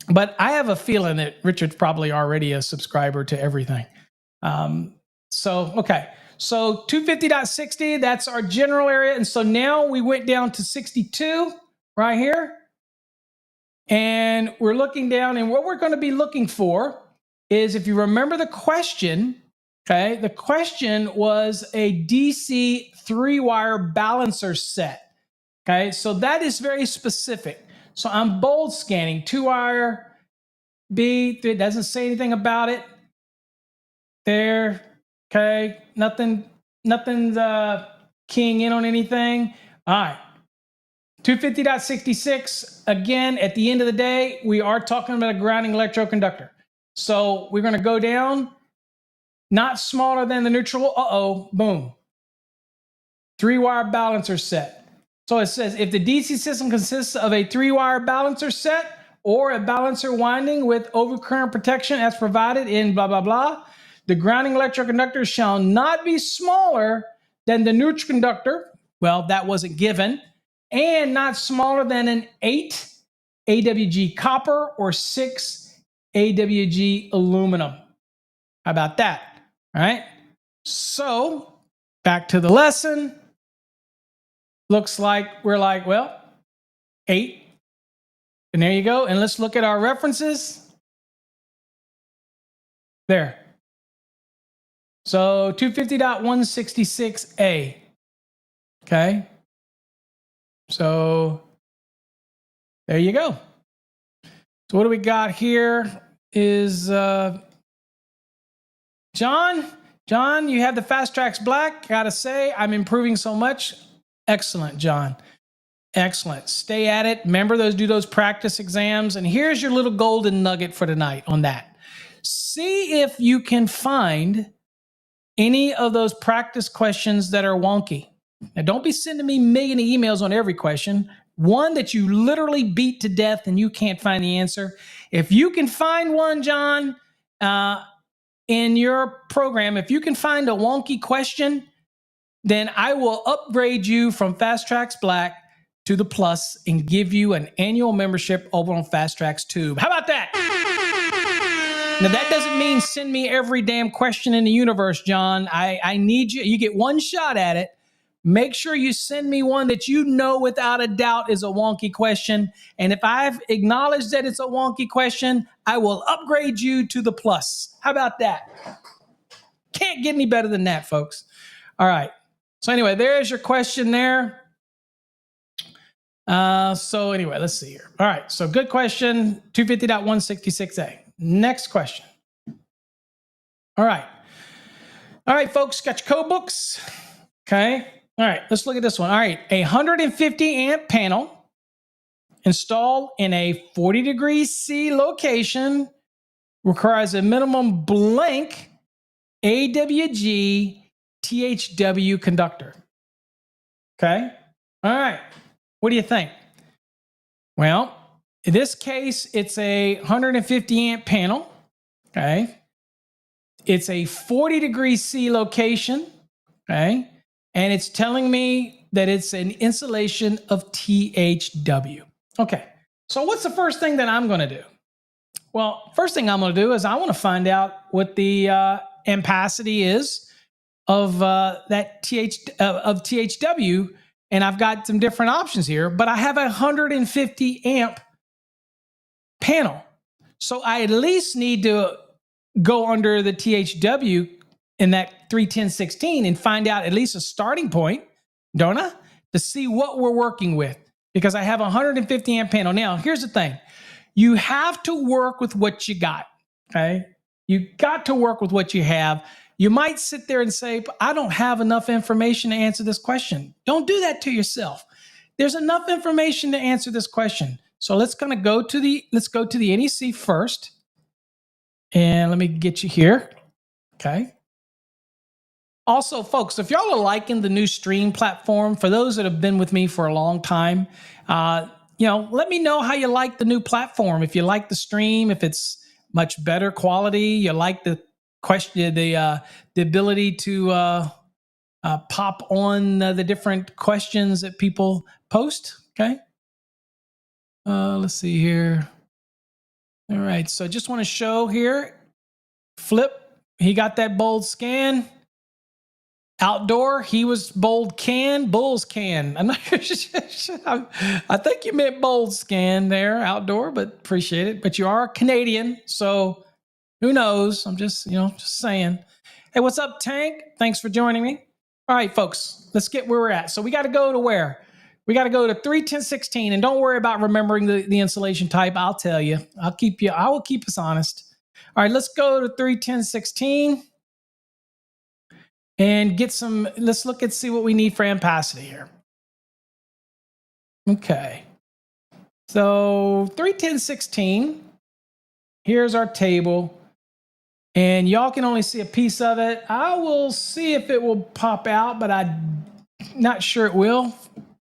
but I have a feeling that Richard's probably already a subscriber to everything. Okay. So 250.60, that's our general area. And so now we went down to 62 right here. And we're looking down, and what we're going to be looking for is, if you remember the question, okay, the question was a DC 3-wire balancer set. Okay, so that is very specific. So I'm bold scanning 2-wire, B, it doesn't say anything about it. There, okay, nothing's keying in on anything. All right. 250.66, again, at the end of the day, we are talking about a grounding electrode conductor. So we're going to go down, not smaller than the neutral. Boom. 3-wire balancer set. So it says, if the DC system consists of a 3-wire balancer set or a balancer winding with overcurrent protection as provided in blah, blah, blah, the grounding electrode conductor shall not be smaller than the neutral conductor. Well, that wasn't given. And not smaller than an 8 AWG copper or 6 AWG aluminum. How about that? All right. So back to the lesson. Looks like we're like, well, 8 And there you go. And let's look at our references. There. So 250.166a. Okay. So there you go. So what do we got here is John, you have the FastTracks Black. Gotta say, I'm improving so much. Excellent, John. Excellent. Stay at it. Remember do those practice exams. And here's your little golden nugget for tonight on that. See if you can find any of those practice questions that are wonky. Now, don't be sending me a million emails on every question. One that you literally beat to death and you can't find the answer. If you can find one, John, in your program, if you can find a wonky question, then I will upgrade you from FastTracks Black to the Plus and give you an annual membership over on FastTracks Tube. How about that? Now, that doesn't mean send me every damn question in the universe, John. I need you. You get one shot at it. Make sure you send me one that you know without a doubt is a wonky question. And if I've acknowledged that it's a wonky question, I will upgrade you to the Plus. How about that? Can't get any better than that, folks. All right. So anyway, there's your question there. So anyway, let's see here. All right. So good question, 250.166a. Next question. All right. All right, folks, got your code books. Okay. All right, let's look at this one. All right, a 150 amp panel installed in a 40 degrees C location requires a minimum blank AWG THW conductor. Okay. All right. What do you think? Well, in this case, it's a 150 amp panel. Okay. It's a 40 degrees C location. Okay. And it's telling me that it's an installation of THW. Okay, so what's the first thing that I'm going to do? Well, first thing I'm going to do is I want to find out what the ampacity is of THW, and I've got some different options here, but I have a 150 amp panel. So I at least need to go under the THW in that 31016 and find out at least a starting point, don't I? To see what we're working with, because I have a 150 amp panel. Now, here's the thing. You have to work with what you got, okay? You got to work with what you have. You might sit there and say, I don't have enough information to answer this question. Don't do that to yourself. There's enough information to answer this question. So let's go to the NEC first. And let me get you here, okay? Also, folks, if y'all are liking the new stream platform, for those that have been with me for a long time, let me know how you like the new platform. If you like the stream, if it's much better quality, you like the question, the ability to pop on the different questions that people post. Okay. Let's see here. All right. So I just want to show here. Flip. He got that bold scan. Outdoor, he was bold can, Bulls can. I'm not sure. I think you meant bold scan there, outdoor, but appreciate it. But you are Canadian, so who knows? I'm just saying. Hey, what's up, Tank? Thanks for joining me. All right, folks, let's get where we're at. So we got to go to where? We got to go to 31016, and don't worry about remembering the installation type. I'll tell you. I will keep us honest. All right, let's go to 31016. And let's look and see what we need for ampacity here. Okay. So 31016, here's our table. And y'all can only see a piece of it. I will see if it will pop out, but I'm not sure it will.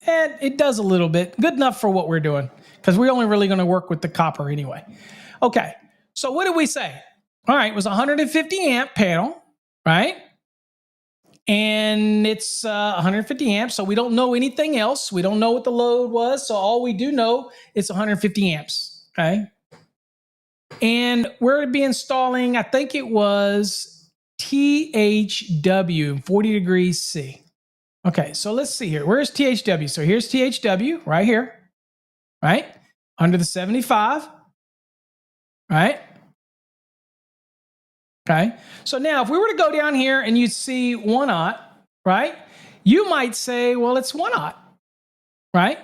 And it does a little bit. Good enough for what we're doing, because we're only really going to work with the copper anyway. Okay. So what did we say? All right. It was a 150 amp panel, right? And it's 150 amps, so we don't know anything else. We don't know what the load was, so all we do know is 150 amps, okay? And we're going to be installing, I think it was THW, 40 degrees C. Okay, so let's see here. Where's THW? So here's THW right here, right? under the 75, right? Okay. So now if we were to go down here and you see 1 aught, right? You might say, well, it's 1 aught, right?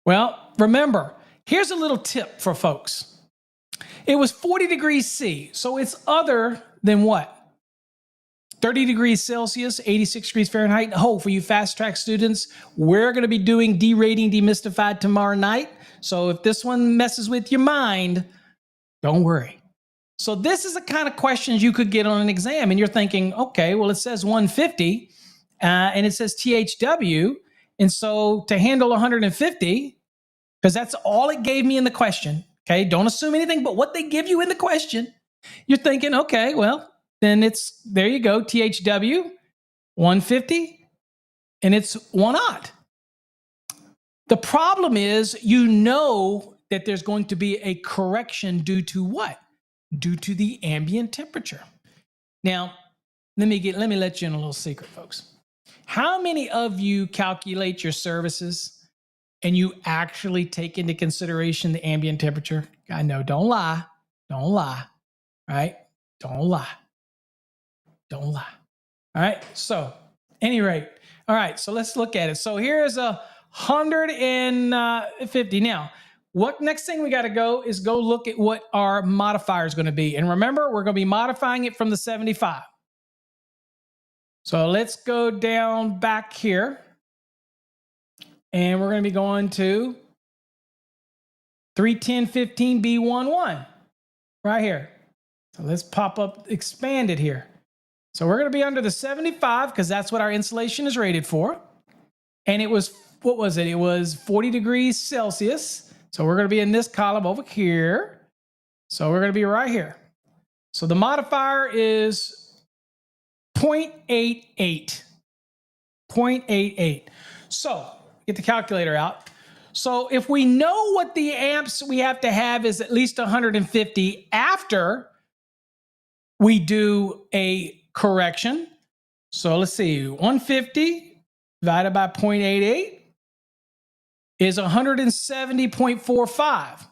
Well, remember, here's a little tip for folks. It was 40 degrees C, so it's other than what? 30 degrees Celsius, 86 degrees Fahrenheit. Oh, for you FastTracks students, we're going to be doing derating demystified tomorrow night. So if this one messes with your mind, don't worry. So this is the kind of questions you could get on an exam. And you're thinking, okay, well, it says 150 and it says THW. And so to handle 150, because that's all it gave me in the question, okay, don't assume anything but what they give you in the question. You're thinking, okay, well, then it's, there you go, THW, 150, and it's 1 aught. The problem is, you know that there's going to be a correction due to what? Due to the ambient temperature. Now, let me let you in a little secret, folks. How many of you calculate your services and you actually take into consideration the ambient temperature? I know, don't lie, right? Don't lie. Don't lie. All right. So, any rate. All right. So let's look at it. So here's 150. Now, what next thing we got to go is go look at what our modifier is going to be. And remember, we're going to be modifying it from the 75. So let's go down back here. And we're going to be going to 310.15b11 right here. So let's pop up, expand it here. So we're going to be under the 75 because that's what our insulation is rated for. And it was, what was it? It was 40 degrees Celsius. So we're going to be in this column over here. So we're going to be right here. So the modifier is 0.88. 0.88. So get the calculator out. So if we know what the amps we have to have is at least 150 after we do a correction. So let's see, 150 divided by 0.88 is 170.45.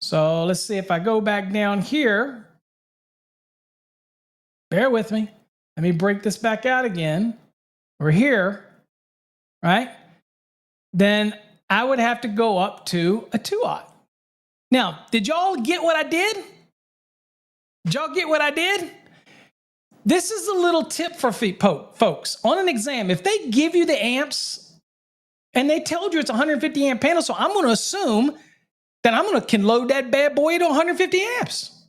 So let's see if I go back down here. Bear with me. Let me break this back out again. We're here, right? Then I would have to go up to a 2 aught. Now, did y'all get what I did? Did y'all get what I did? This is a little tip for folks. On an exam, if they give you the amps and they told you it's a 150 amp panel, so I'm going to assume that I'm going to load that bad boy to 150 amps.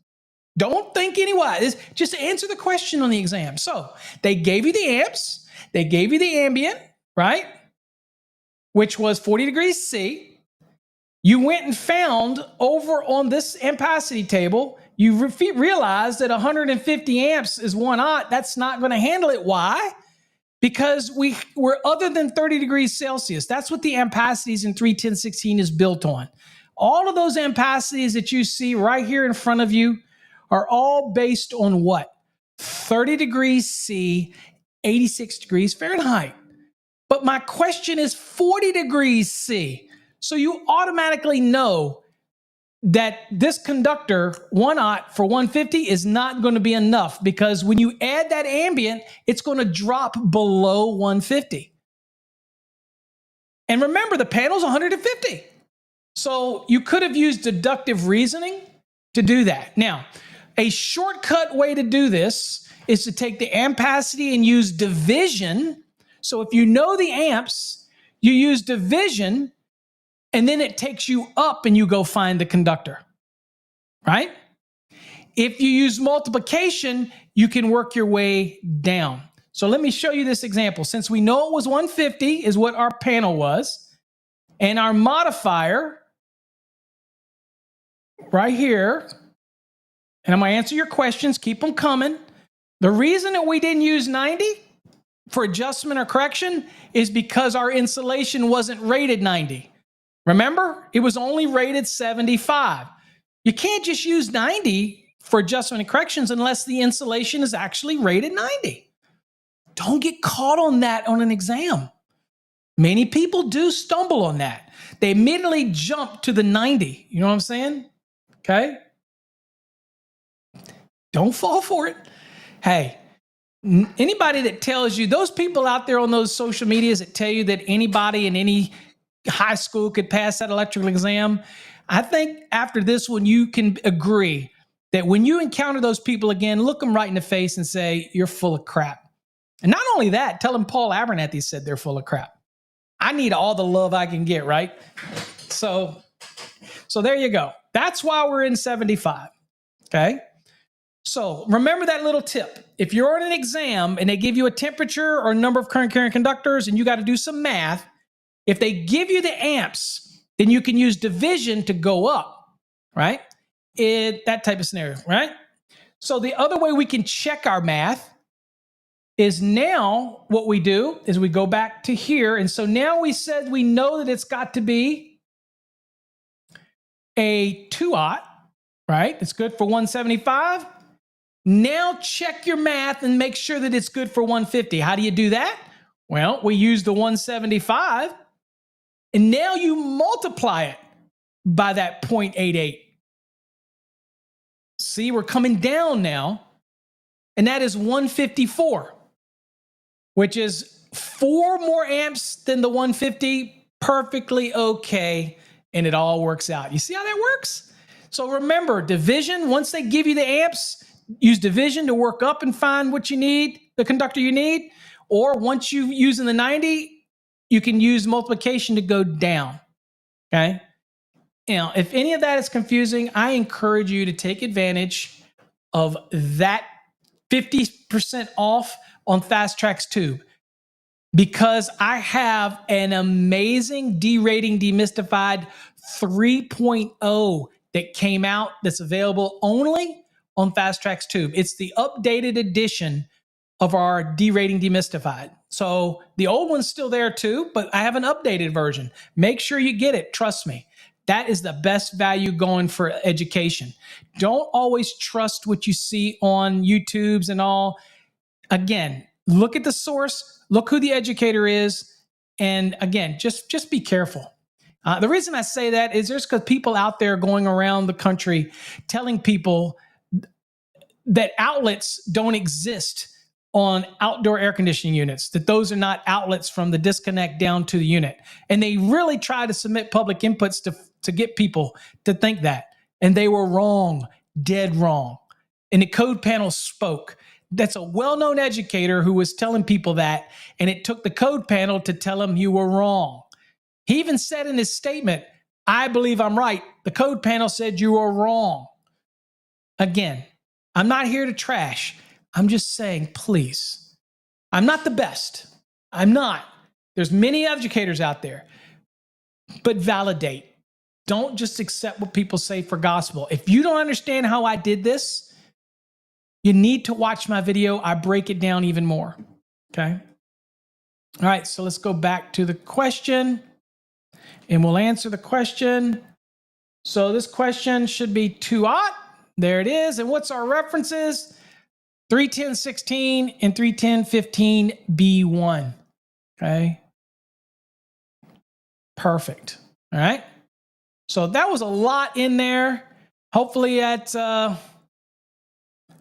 Don't think anywise. Just answer the question on the exam. So they gave you the amps. They gave you the ambient, right? Which was 40 degrees C. You went and found over on this ampacity table, you realize that 150 amps is 1 aught. That's not going to handle it. Why? Because we're other than 30 degrees Celsius. That's what the ampacities in 31016 is built on. All of those ampacities that you see right here in front of you are all based on what? 30 degrees C, 86 degrees Fahrenheit. But my question is 40 degrees C. So you automatically know that this conductor, 1 aught for 150, is not going to be enough because when you add that ambient, it's going to drop below 150. And remember, the panel's 150. So you could have used deductive reasoning to do that. Now, a shortcut way to do this is to take the ampacity and use division. So if you know the amps, you use division, and then it takes you up and you go find the conductor, right? If you use multiplication, you can work your way down. So let me show you this example. Since we know it was 150 is what our panel was, and our modifier right here, and I'm going to answer your questions, keep them coming. The reason that we didn't use 90 for adjustment or correction is because our insulation wasn't rated 90. Remember, it was only rated 75. You can't just use 90 for adjustment and corrections unless the insulation is actually rated 90. Don't get caught on that on an exam. Many people do stumble on that. They immediately jump to the 90. You know what I'm saying? Okay. Don't fall for it. Hey, anybody that tells you, those people out there on those social medias that tell you that anybody in any high school could pass that electrical exam, I think after this one, you can agree that when you encounter those people again, look them right in the face and say, you're full of crap. And not only that, tell them Paul Abernathy said they're full of crap. I need all the love I can get, right? So there you go. That's why we're in 75, okay? So remember that little tip. If you're on an exam and they give you a temperature or a number of current carrying conductors and you got to do some math, if they give you the amps, then you can use division to go up, right? That type of scenario, right? So the other way we can check our math is now what we do is we go back to here. And so now we said we know that it's got to be a 2-aught, right? It's good for 175. Now check your math and make sure that it's good for 150. How do you do that? Well, we use the 175, and now you multiply it by that 0.88. See, we're coming down now, and that is 154. Which is 4 more amps than the 150, perfectly okay, and it all works out. You see how that works? So remember, division, once they give you the amps, use division to work up and find what you need, the conductor you need, or once you've used in the 90, you can use multiplication to go down, okay? Now, if any of that is confusing, I encourage you to take advantage of that 50% off on FastTracks Tube, because I have an amazing derating demystified 3.0 that came out that's available only on FastTracks Tube. It's the updated edition of our derating demystified. So the old one's still there too, but I have an updated version. Make sure you get it. Trust me. That is the best value going for education. Don't always trust what you see on YouTubes and all. Again, look at the source, look who the educator is, and again, just be careful. The reason I say that is there's because people out there going around the country telling people that outlets don't exist on outdoor air conditioning units, that those are not outlets from the disconnect down to the unit. And they really try to submit public inputs to get people to think that. And they were wrong, dead wrong. And the code panel spoke. That's a well-known educator who was telling people that, and it took the code panel to tell him you were wrong. He even said in his statement, I believe I'm right. The code panel said you were wrong. Again, I'm not here to trash. I'm just saying, please. I'm not the best. I'm not. There's many educators out there. But validate. Don't just accept what people say for gospel. If you don't understand how I did this, you need to watch my video. I break it down even more, okay? All right, so let's go back to the question, and we'll answer the question. So this question should be 2-aught. There it is. And what's our references? 310.16 and 310.15B1, okay? Perfect, all right? So that was a lot in there. Hopefully that's...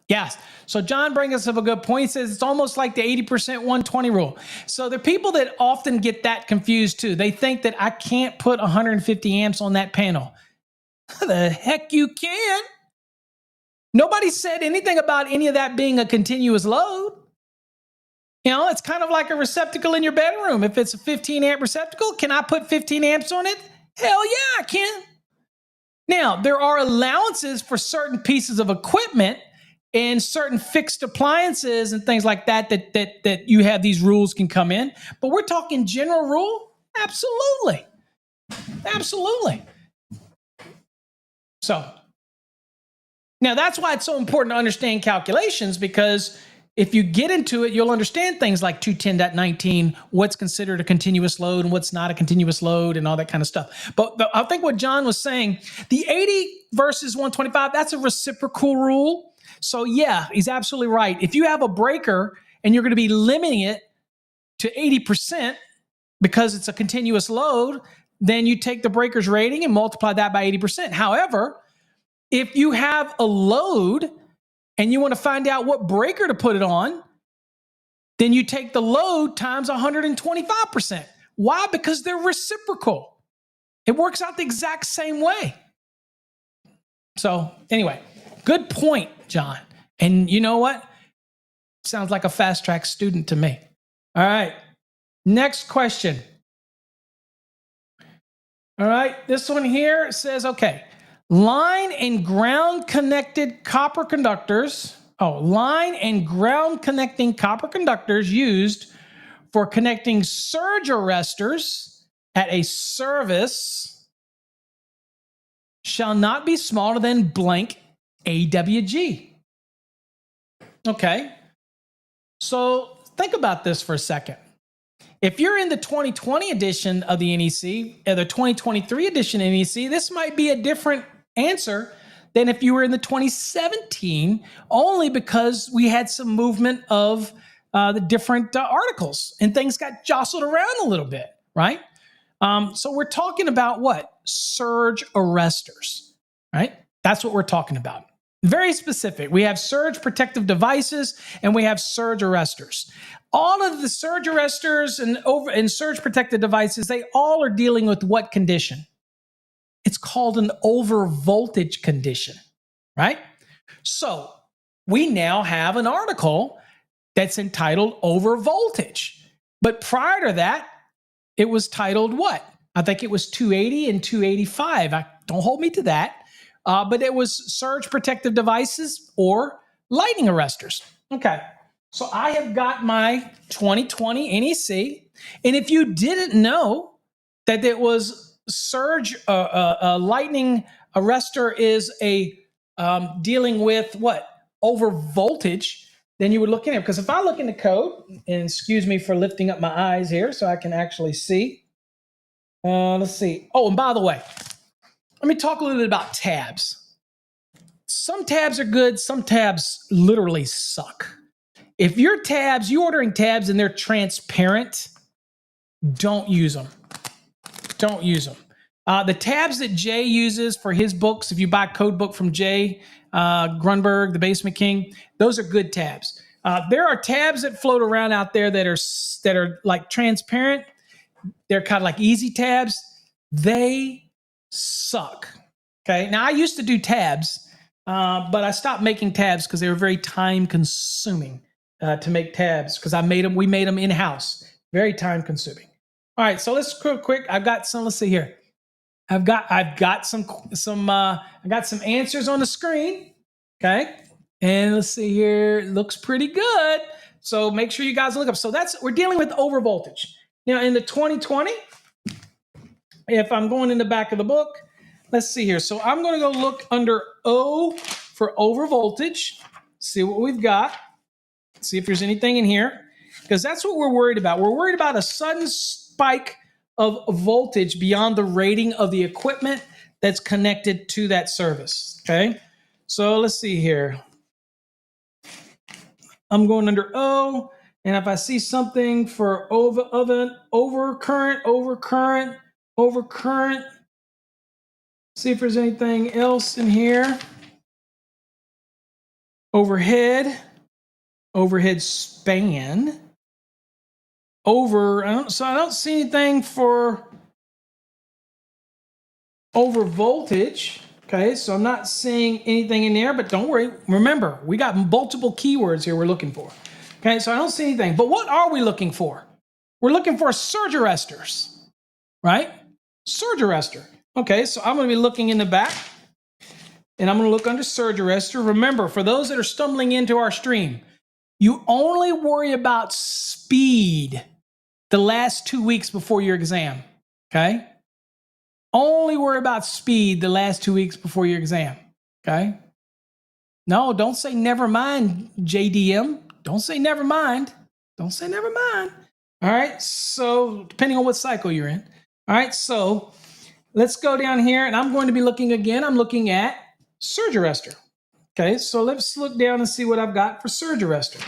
Yes. So John brings up a good point. He says it's almost like the 80% 120 rule. So there are people that often get that confused too. They think that I can't put 150 amps on that panel. The heck you can. Nobody said anything about any of that being a continuous load. You know, it's kind of like a receptacle in your bedroom. If it's a 15 amp receptacle, can I put 15 amps on it? Hell yeah, I can. Now, there are allowances for certain pieces of equipment and certain fixed appliances and things like that you have these rules can come in. But we're talking general rule? Absolutely. Absolutely. So, now that's why it's so important to understand calculations, because if you get into it, you'll understand things like 210.19, what's considered a continuous load and what's not a continuous load and all that kind of stuff. But I think what John was saying, the 80 versus 125, that's a reciprocal rule. So yeah, he's absolutely right. If you have a breaker and you're going to be limiting it to 80%, because it's a continuous load, then you take the breaker's rating and multiply that by 80%. However, if you have a load and you want to find out what breaker to put it on, then you take the load times 125%. Why? Because they're reciprocal. It works out the exact same way. So anyway, good point, John. And you know what? Sounds like a FastTracks student to me. All right, next question. All right, this one here says, okay, line and ground connected copper conductors. Line and ground connecting copper conductors used for connecting surge arresters at a service shall not be smaller than blank AWG. Okay, so think about this for a second. If you're in the 2020 edition of the NEC, or the 2023 edition of NEC, this might be a different answer than if you were in the 2017, only because we had some movement of the different articles and things got jostled around a little bit, right? So we're talking about what? Surge arresters, right? That's what we're talking about. Very specific. We have surge protective devices and we have surge arresters. All of the surge arresters and surge protective devices, they all are dealing with what condition? It's called an over voltage condition, right? So we now have an article that's entitled over voltage. But prior to that, it was titled what? I think it was 280 and 285. Don't hold me to that. But it was surge protective devices or lightning arresters. Okay, so I have got my 2020 NEC. And if you didn't know that it was surge, lightning arrestor is a dealing with what? Over voltage, then you would look in it. Because if I look in the code, and excuse me for lifting up my eyes here so I can actually see. Let's see. Oh, and by the way, let me talk a little bit about tabs. Some tabs are good. Some tabs literally suck. If your tabs, you're ordering tabs and they're transparent, don't use them. Don't use them. The tabs that Jay uses for his books, if you buy a code book from Jay Grunberg, the Basement King, those are good tabs. There are tabs that float around out there that are like transparent. They're kind of like easy tabs. They suck. Okay. Now I used to do tabs, but I stopped making tabs because they were very time consuming to make tabs because we made them in house. Very time consuming. All right. So let's quick. I've got some. Let's see here. I've got some answers on the screen. Okay. And let's see here. It looks pretty good. So make sure you guys look up. So we're dealing with over voltage. Now in the 2020, if I'm going in the back of the book, let's see here. So I'm going to go look under O for over voltage, see what we've got, see if there's anything in here, because that's what we're worried about. We're worried about a sudden spike of voltage beyond the rating of the equipment that's connected to that service, okay? So let's see here. I'm going under O, and if I see something for over current, see if there's anything else in here. Overhead span. I don't see anything for over voltage. Okay, so I'm not seeing anything in there, but don't worry. Remember, we got multiple keywords here we're looking for. Okay, so I don't see anything. But what are we looking for? We're looking for surge arresters, right? Surge arrestor. Okay, so I'm going to be looking in the back, and I'm going to look under surge arrestor. Remember, for those that are stumbling into our stream, you only worry about speed the last 2 weeks before your exam, okay? Only worry about speed the last 2 weeks before your exam, okay? No, don't say never mind, JDM. Don't say never mind. Don't say never mind. All right, so depending on what cycle you're in. All right, so let's go down here, and I'm going to be looking again. I'm looking at surge arrestor. Okay, so let's look down and see what I've got for surge arrestor.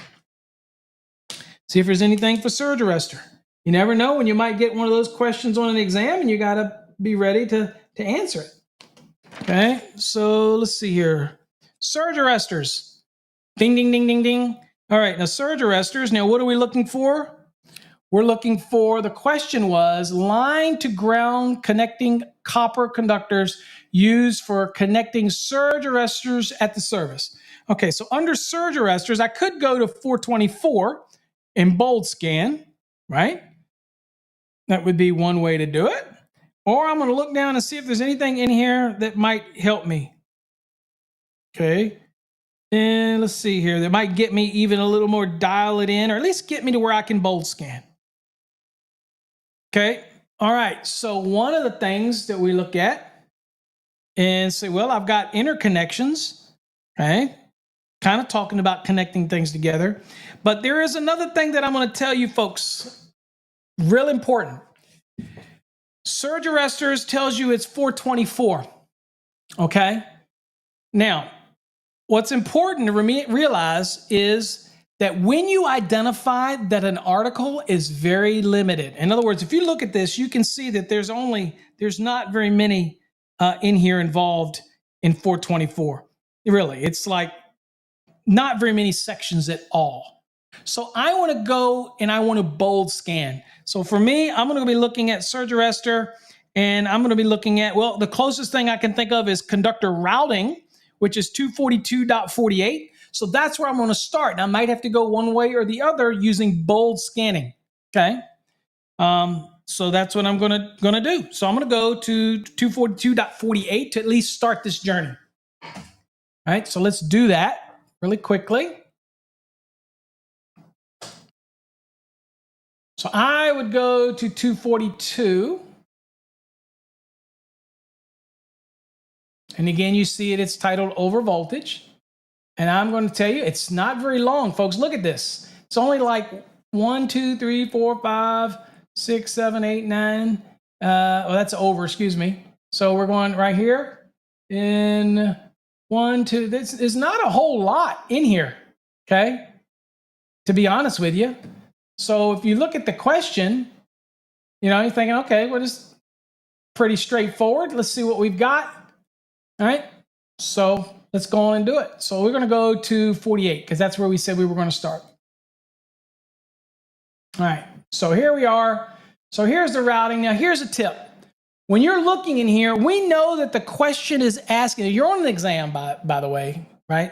See if there's anything for surge arrestor. You never know when you might get one of those questions on an exam and you got to be ready to answer it. Okay, so let's see here. Surge arresters. Ding, ding, ding, ding, ding. All right, now surge arresters. Now, what are we looking for? We're looking for, the question was, line to ground connecting copper conductors used for connecting surge arresters at the service. Okay, so under surge arresters, I could go to 424 and bold scan, right? That would be one way to do it. Or I'm going to look down and see if there's anything in here that might help me. Okay. And let's see here. That might get me even a little more, dial it in, or at least get me to where I can bold scan. Okay. All right. So one of the things that we look at and say, well, I've got interconnections. Okay. Kind of talking about connecting things together. But there is another thing that I'm going to tell you folks. Real important. Surge arresters tells you it's 424. Okay. Now, what's important to realize is that when you identify that an article is very limited, in other words, if you look at this, you can see that there's not very many in here involved in 424. Really, it's like not very many sections at all. So I want to go and I want to bold scan. So for me, I'm going to be looking at surge arrestor, and I'm going to be looking at, well, the closest thing I can think of is conductor routing, which is 242.48. So that's where I'm going to start. And I might have to go one way or the other using bold scanning. Okay. So that's what I'm going to do. So I'm going to go to 242.48 to at least start this journey. All right. So let's do that really quickly. So I would go to 242. And again, you see it's titled over voltage. And I'm going to tell you, it's not very long, folks. Look at this. It's only like 1, 2, 3, 4, 5, 6, 7, 8, 9. Well, that's over, excuse me. So we're going right here in 1, 2. This is not a whole lot in here, okay? To be honest with you. So if you look at the question, you know, you're thinking, okay, well, it's pretty straightforward. Let's see what we've got. All right. So let's go on and do it. So we're going to go to 48 because that's where we said we were going to start. All right. So here we are. So here's the routing. Now here's a tip. When you're looking in here, we know that the question is asking, you're on an exam, by the way, right?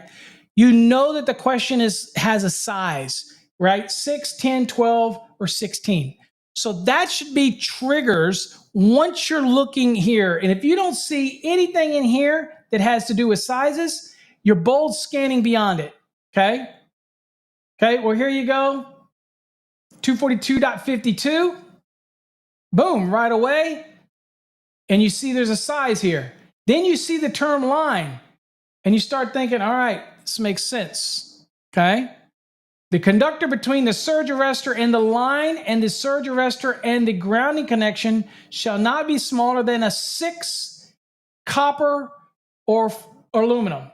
You know that the question has a size, right? 6, 10, 12, or 16. So that should be triggers once you're looking here. And if you don't see anything in here that has to do with sizes, you're bold scanning beyond it, okay? Okay, well, here you go. 242.52. Boom, right away. And you see there's a size here. Then you see the term line. And you start thinking, all right, this makes sense, okay? The conductor between the surge arrestor and the line and the surge arrestor and the grounding connection shall not be smaller than a 6 copper or aluminum.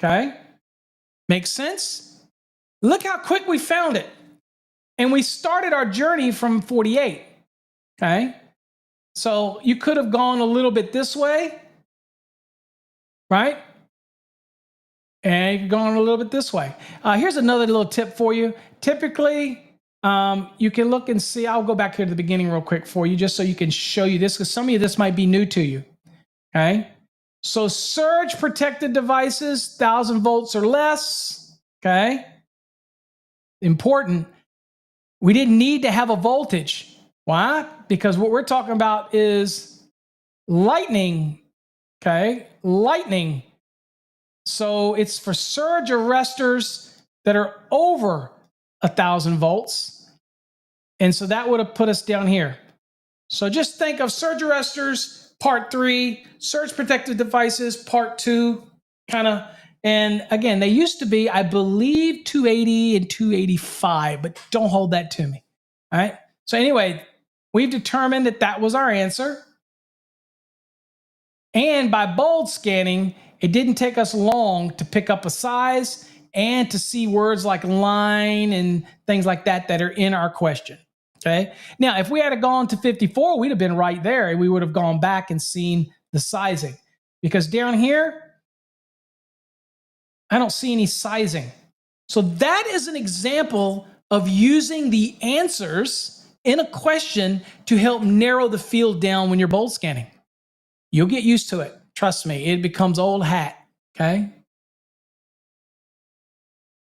Okay? Makes sense? Look how quick we found it. And we started our journey from 48. Okay? So you could have gone a little bit this way, right? And you could go on a little bit this way. Here's another little tip for you. Typically, you can look and see. I'll go back here to the beginning real quick for you just so you can show you this because some of you, this might be new to you. Okay. So surge protected devices, 1,000 volts or less. Okay. Important. We didn't need to have a voltage. Why? Because what we're talking about is lightning. Okay. Lightning. So it's for surge arresters that are over 1,000 volts. And so that would have put us down here. So just think of surge arresters, part 3, surge protective devices, part 2, kind of. And again, they used to be, I believe, 280 and 285, but don't hold that to me. All right. So anyway, we've determined that that was our answer. And by bold scanning, it didn't take us long to pick up a size and to see words like line and things like that that are in our question. Okay. Now, if we had gone to 54, we'd have been right there, and we would have gone back and seen the sizing. Because down here, I don't see any sizing. So that is an example of using the answers in a question to help narrow the field down when you're bolt scanning. You'll get used to it. Trust me, it becomes old hat. Okay.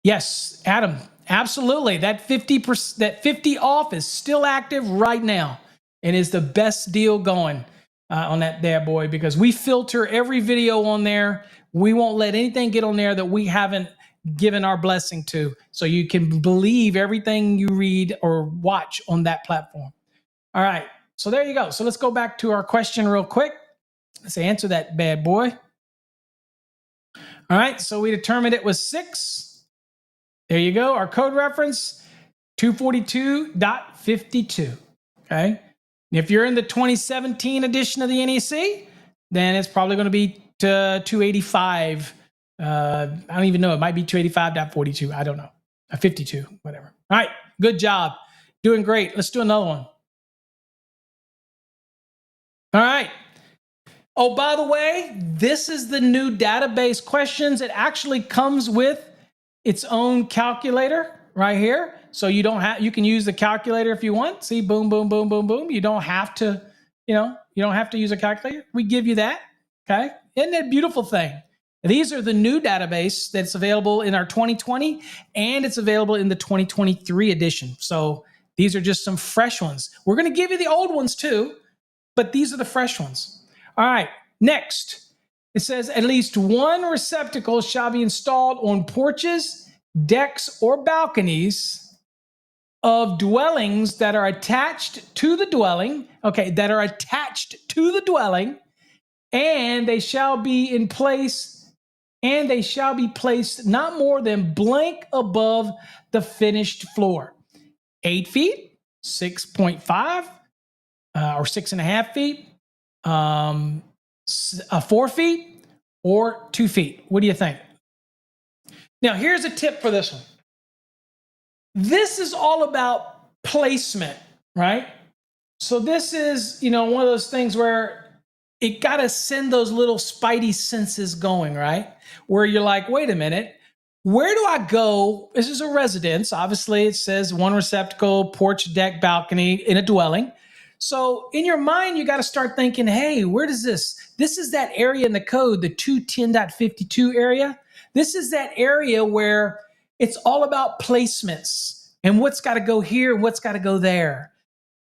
Yes, Adam, absolutely. That 50 off is still active right now and is the best deal going on that bad boy, because we filter every video on there. We won't let anything get on there that we haven't given our blessing to. So you can believe everything you read or watch on that platform. All right. So there you go. So let's go back to our question real quick. Let's answer that bad boy. All right. So we determined it was 6. There you go. Our code reference, 242.52. Okay. And if you're in the 2017 edition of the NEC, then it's probably going to be 285. I don't even know. It might be 285.42. I don't know. 52, whatever. All right. Good job. Doing great. Let's do another one. All right. Oh, by the way, this is the new database questions. It actually comes with its own calculator right here. So you can use the calculator if you want. See, boom, boom, boom, boom, boom. You don't have to, you don't have to use a calculator. We give you that. Okay. Isn't that a beautiful thing? These are the new database that's available in our 2020, and it's available in the 2023 edition. So these are just some fresh ones. We're going to give you the old ones too, but these are the fresh ones. All right. Next. It says at least one receptacle shall be installed on porches, decks, or balconies of dwellings that are attached to the dwelling. Okay, that are attached to the dwelling, and they shall be in place, and they shall be placed not more than blank above the finished floor. 8 feet, 6.5, or 6.5 feet. 4 feet or 2 feet. What do you think? Now, here's a tip for this one. This is all about placement, right? So this is, one of those things where it got to send those little spidey senses going, right? Where you're like, wait a minute, where do I go? This is a residence. Obviously, it says one receptacle, porch, deck, balcony in a dwelling. So in your mind, you got to start thinking, hey, where does this is that area in the code, the 210.52 area. This is that area where it's all about placements and what's got to go here and what's got to go there.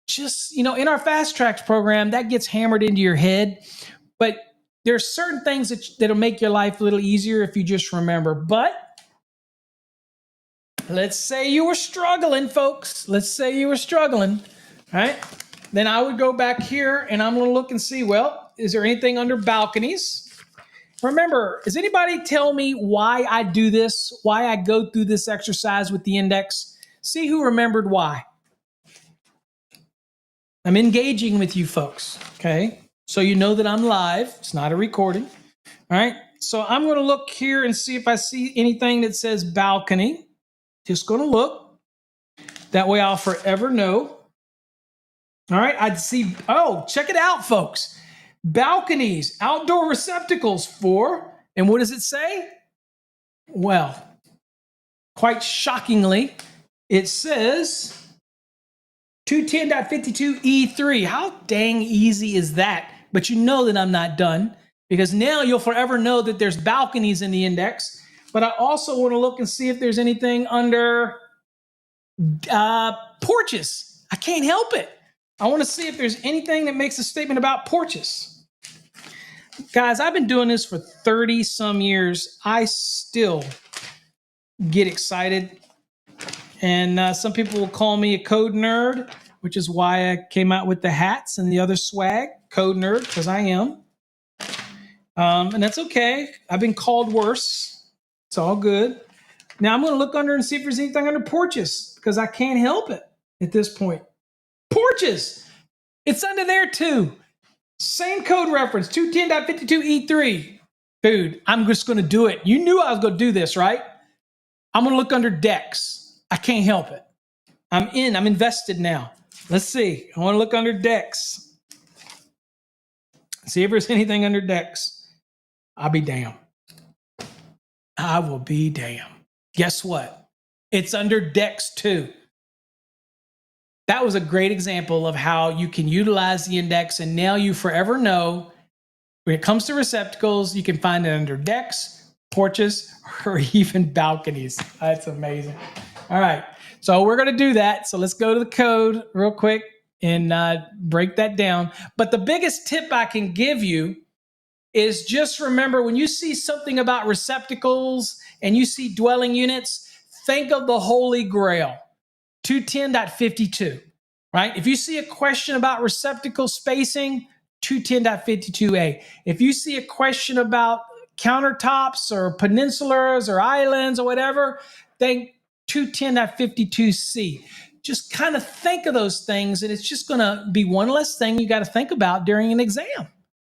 Just, in our FastTracks program, that gets hammered into your head. But there's certain things that'll make your life a little easier if you just remember. But let's say you were struggling, folks. Let's say you were struggling, all right? Then I would go back here and I'm going to look and see, well, is there anything under balconies? Remember, does anybody tell me why I do this, why I go through this exercise with the index? See who remembered why. I'm engaging with you folks, okay? So you know that I'm live. It's not a recording, all right? So I'm going to look here and see if I see anything that says balcony. Just going to look. That way I'll forever know. All right, I'd see, check it out, folks. Balconies, outdoor receptacles for, and what does it say? Well, quite shockingly, it says 210.52E3. How dang easy is that? But you know that I'm not done, because now you'll forever know that there's balconies in the index. But I also want to look and see if there's anything under porches. I can't help it. I want to see if there's anything that makes a statement about porches. Guys, I've been doing this for 30 some years. I still get excited. And some people will call me a code nerd, which is why I came out with the hats and the other swag. Code nerd, because I am. And that's okay. I've been called worse. It's all good. Now I'm going to look under and see if there's anything under porches, because I can't help it at this point. Porches. It's under there too. Same code reference, 210.52E3. Dude, I'm just going to do it. You knew I was going to do this, right? I'm going to look under decks. I can't help it. I'm invested now. Let's see. I want to look under decks. See if there's anything under decks. I'll be damned. I will be damned. Guess what? It's under decks too. That was a great example of how you can utilize the index, and now you forever know when it comes to receptacles, you can find it under decks, porches, or even balconies. That's amazing. All right. So we're going to do that. So let's go to the code real quick and break that down. But the biggest tip I can give you is just remember when you see something about receptacles and you see dwelling units, think of the Holy Grail, 210.52, right? If you see a question about receptacle spacing, 210.52a. If you see a question about countertops or peninsulas or islands or whatever, think 210.52c. Just kind of think of those things, and it's just going to be one less thing you got to think about during an exam,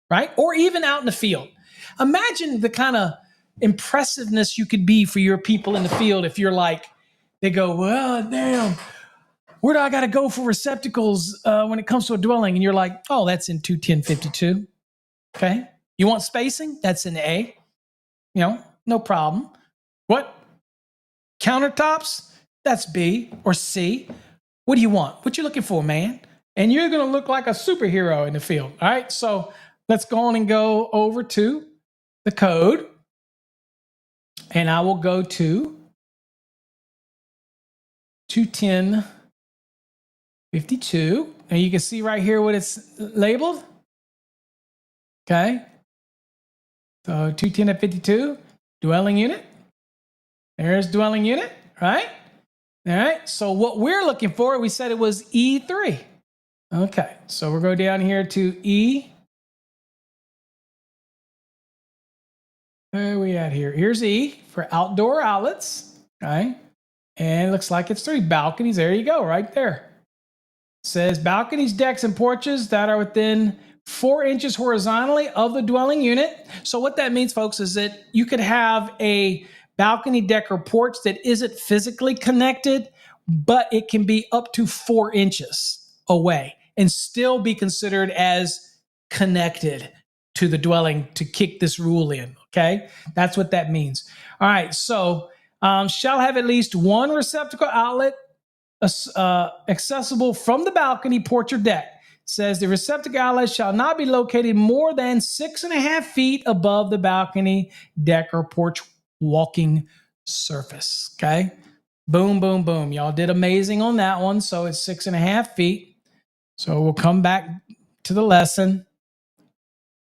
right? Or even out in the field. Imagine the kind of impressiveness you could be for your people in the field if you're like, they go, well, damn, where do I got to go for receptacles when it comes to a dwelling? And you're like, oh, that's in 210.52. Okay. You want spacing? That's in A. You know, no problem. What? Countertops? That's B or C. What do you want? What you looking for, man? And you're going to look like a superhero in the field. All right. So let's go on and go over to the code. And I will go to 210.52. And you can see right here what it's labeled. Okay. So 210.52, dwelling unit. There's dwelling unit, right? All right. So what we're looking for, we said it was E3. Okay. So we'll go down here to E. Where are we at here? Here's E for outdoor outlets. Okay. And it looks like it's 3 balconies. There you go, right there. It says balconies, decks, and porches that are within 4 inches horizontally of the dwelling unit. So what that means, folks, is that you could have a balcony, deck, or porch that isn't physically connected, but it can be up to 4 inches away and still be considered as connected to the dwelling to kick this rule in. Okay, that's what that means. All right, so shall have at least one receptacle outlet accessible from the balcony, porch, or deck. It says the receptacle outlet shall not be located more than 6.5 feet above the balcony, deck, or porch walking surface. Okay, boom, boom, boom. Y'all did amazing on that one. So it's 6.5 feet. So we'll come back to the lesson.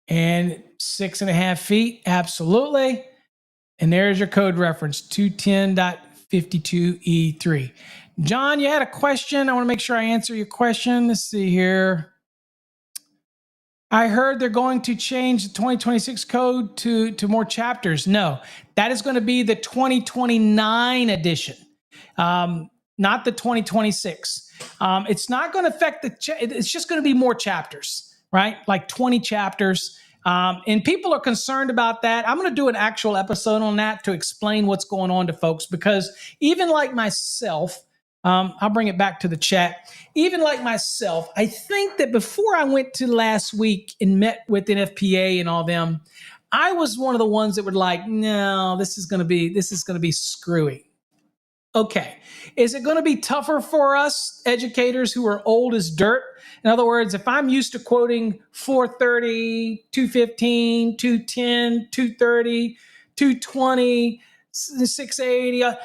And 6.5 feet, absolutely. And there's your code reference, 210.52E3. John, you had a question. I want to make sure I answer your question. Let's see here. I heard they're going to change the 2026 code to more chapters. No, that is going to be the 2029 edition, not the 2026. It's not going to affect it's just going to be more chapters, right? Like 20 chapters. And people are concerned about that. I'm going to do an actual episode on that to explain what's going on to folks, because even like myself, I'll bring it back to the chat. Even like myself, I think that before I went to last week and met with NFPA and all them, I was one of the ones that were like, no, this is going to be screwy. Okay. Is it going to be tougher for us educators who are old as dirt? In other words, if I'm used to quoting 430, 215, 210, 230, 220, 680,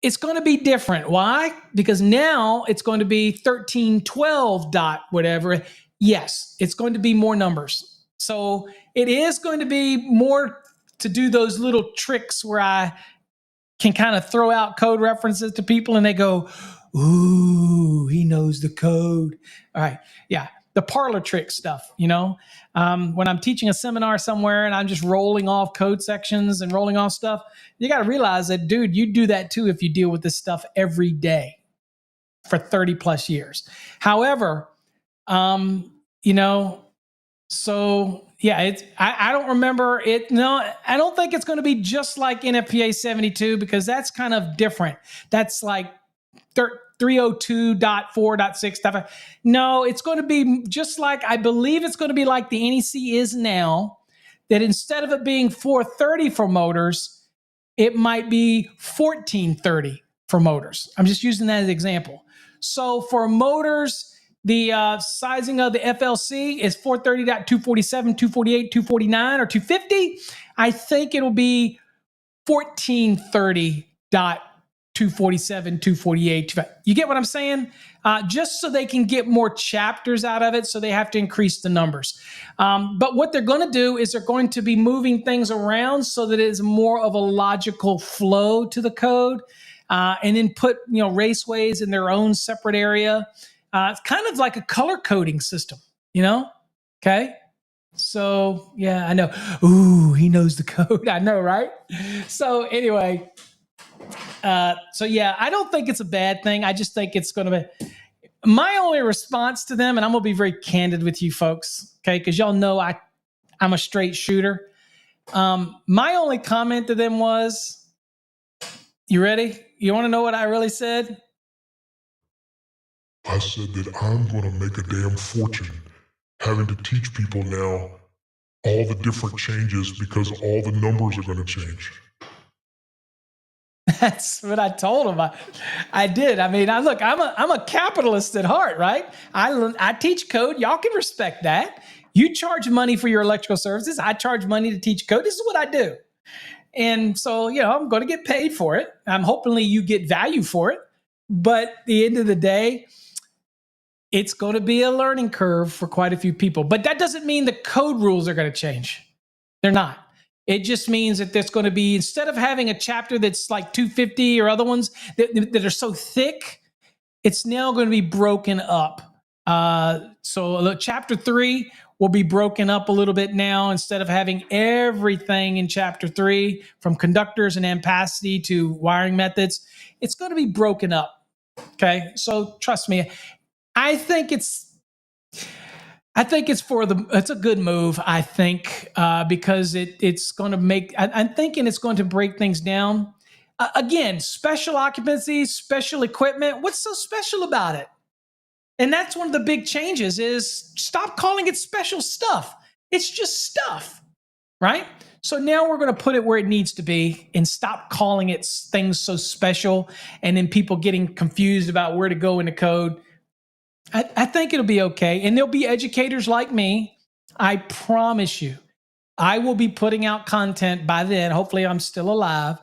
it's going to be different. Why? Because now it's going to be 1312 dot whatever. Yes, it's going to be more numbers. So it is going to be more to do those little tricks where I can kind of throw out code references to people and they go, ooh, he knows the code. All right. Yeah. The parlor trick stuff, when I'm teaching a seminar somewhere and I'm just rolling off code sections and rolling off stuff, you got to realize that, dude, you do that too if you deal with this stuff every day for 30 plus years. However, so yeah, I don't remember it. No, I don't think it's going to be just like NFPA 72 because that's kind of different. That's like 302.4.6. No, it's going to be just like, I believe it's going to be like the NEC is now, that instead of it being 430 for motors, it might be 1430 for motors. I'm just using that as an example. So for motors, the sizing of the FLC is 430.247, 248, 249, or 250. I think it'll be 1430.247, 248. You get what I'm saying? Just so they can get more chapters out of it, so they have to increase the numbers. But what they're going to do is they're going to be moving things around so that it's more of a logical flow to the code, and then put raceways in their own separate area. It's kind of like a color coding system, Okay. So, yeah, I know. Ooh, he knows the code. I know, right? So anyway, yeah, I don't think it's a bad thing. I just think it's going to be my only response to them. And I'm going to be very candid with you folks. Okay. Cause y'all know I'm a straight shooter. My only comment to them was, you ready? You want to know what I really said? I said that I'm going to make a damn fortune having to teach people now all the different changes because all the numbers are going to change. That's what I told him. I did. I mean, I'm a capitalist at heart, right? I teach code. Y'all can respect that. You charge money for your electrical services. I charge money to teach code. This is what I do. And so, I'm going to get paid for it. I'm hopefully you get value for it. But at the end of the day, it's going to be a learning curve for quite a few people. But that doesn't mean the code rules are going to change. They're not. It just means that there's going to be, instead of having a chapter that's like 250 or other ones that are so thick, it's now going to be broken up. So chapter 3 will be broken up a little bit now. Instead of having everything in chapter 3, from conductors and ampacity to wiring methods, it's going to be broken up. Okay, so trust me, I think it's it's a good move, I think, because it's going to make, I'm thinking it's going to break things down. Again, special occupancy, special equipment. What's so special about it? And that's one of the big changes is stop calling it special stuff. It's just stuff, right? So now we're going to put it where it needs to be and stop calling it things so special and then people getting confused about where to go in the code. I think it'll be okay. And there'll be educators like me. I promise you, I will be putting out content by then. Hopefully I'm still alive.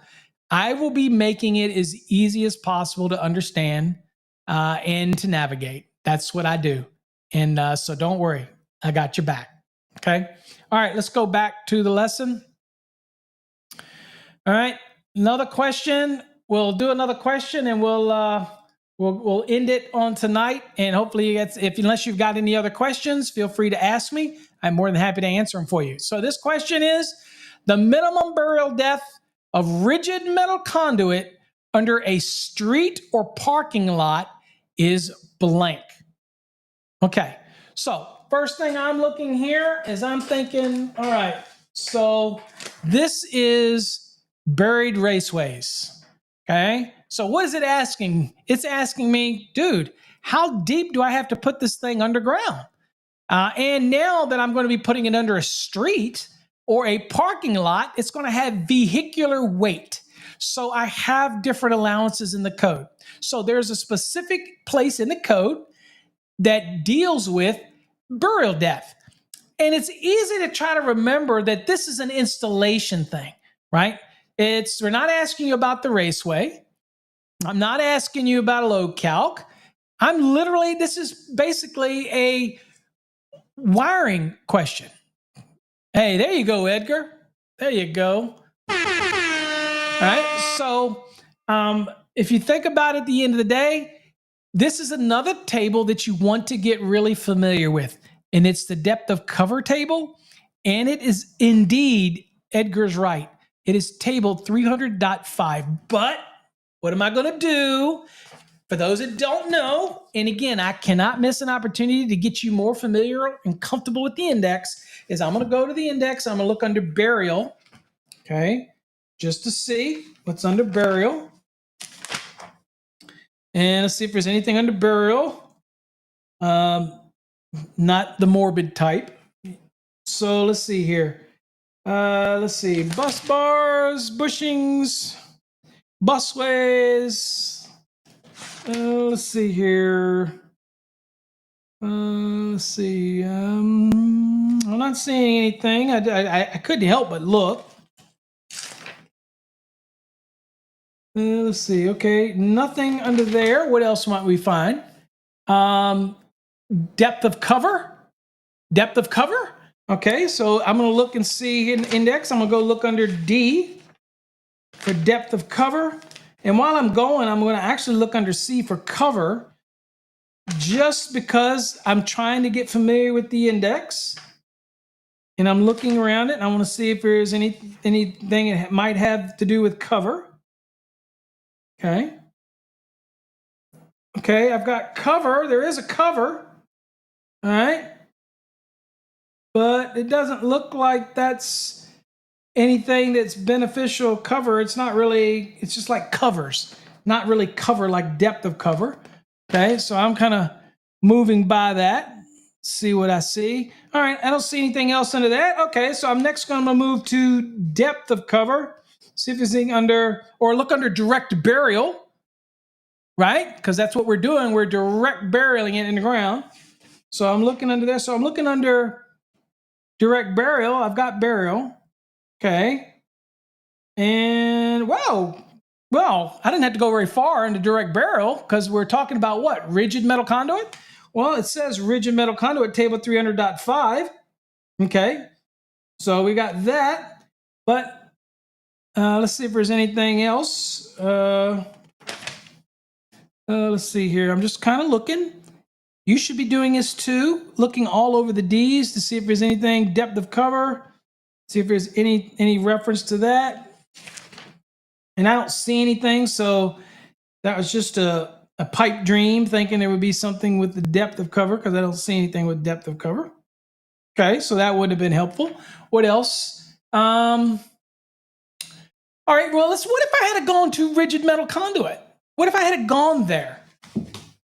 I will be making it as easy as possible to understand and to navigate. That's what I do. And so don't worry. I got your back. Okay. All right. Let's go back to the lesson. All right. Another question. We'll do another question and we'll end it on tonight, and hopefully unless you've got any other questions, feel free to ask me. I'm more than happy to answer them for you. So this question is, the minimum burial depth of rigid metal conduit under a street or parking lot is blank. Okay, so first thing I'm looking here is I'm thinking, all right, so this is buried raceways. Okay, so what is it asking? It's asking me, dude, how deep do I have to put this thing underground? And now that I'm going to be putting it under a street or a parking lot, it's going to have vehicular weight. So I have different allowances in the code. So there's a specific place in the code that deals with burial depth. And it's easy to try to remember that this is an installation thing, right? We're not asking you about the raceway. I'm not asking you about a load calc. This is basically a wiring question. Hey, there you go, Edgar. There you go. All right. So if you think about it at the end of the day, this is another table that you want to get really familiar with. And it's the depth of cover table. And it is indeed, Edgar's right. It is table 300.5. But what am I going to do? For those that don't know, and again, I cannot miss an opportunity to get you more familiar and comfortable with the index, is I'm going to go to the index. I'm going to look under burial, okay, just to see what's under burial. And let's see if there's anything under burial. Not the morbid type. So let's see here. Let's see. Bus bars, bushings, busways. Let's see here. Let's see. I'm not seeing anything. I couldn't help but look. Let's see. Okay, nothing under there. What else might we find? Depth of cover. Depth of cover. Okay, so I'm going to look and see in index. I'm going to go look under D for depth of cover. And while I'm going to actually look under C for cover, just because I'm trying to get familiar with the index. And I'm looking around it, and I want to see if there's anything it might have to do with cover. Okay. Okay, I've got cover. There is a cover. All right. But it doesn't look like that's anything that's beneficial cover. It's not really, it's just like covers, not really cover like depth of cover. Okay, so I'm kind of moving by that. See what I see. All right, I don't see anything else under that. Okay, so I'm next going to move to depth of cover. See if there's anything under, or look under direct burial, right? Because that's what we're doing. We're direct burying it in the ground. So I'm looking under there. So I'm looking under direct burial. I've got burial. Okay. And wow. Well, I didn't have to go very far into direct burial because we're talking about what? Rigid metal conduit? Well, it says rigid metal conduit, table 300.5. Okay. So we got that. But let's see if there's anything else. Let's see here. I'm just kind of looking. You should be doing this too, looking all over the D's to see if there's anything, depth of cover, see if there's any reference to that. And I don't see anything, so that was just a pipe dream, thinking there would be something with the depth of cover, because I don't see anything with depth of cover. Okay, so that would have been helpful. What else? All right, well, what if I had gone to rigid metal conduit? What if I had gone there?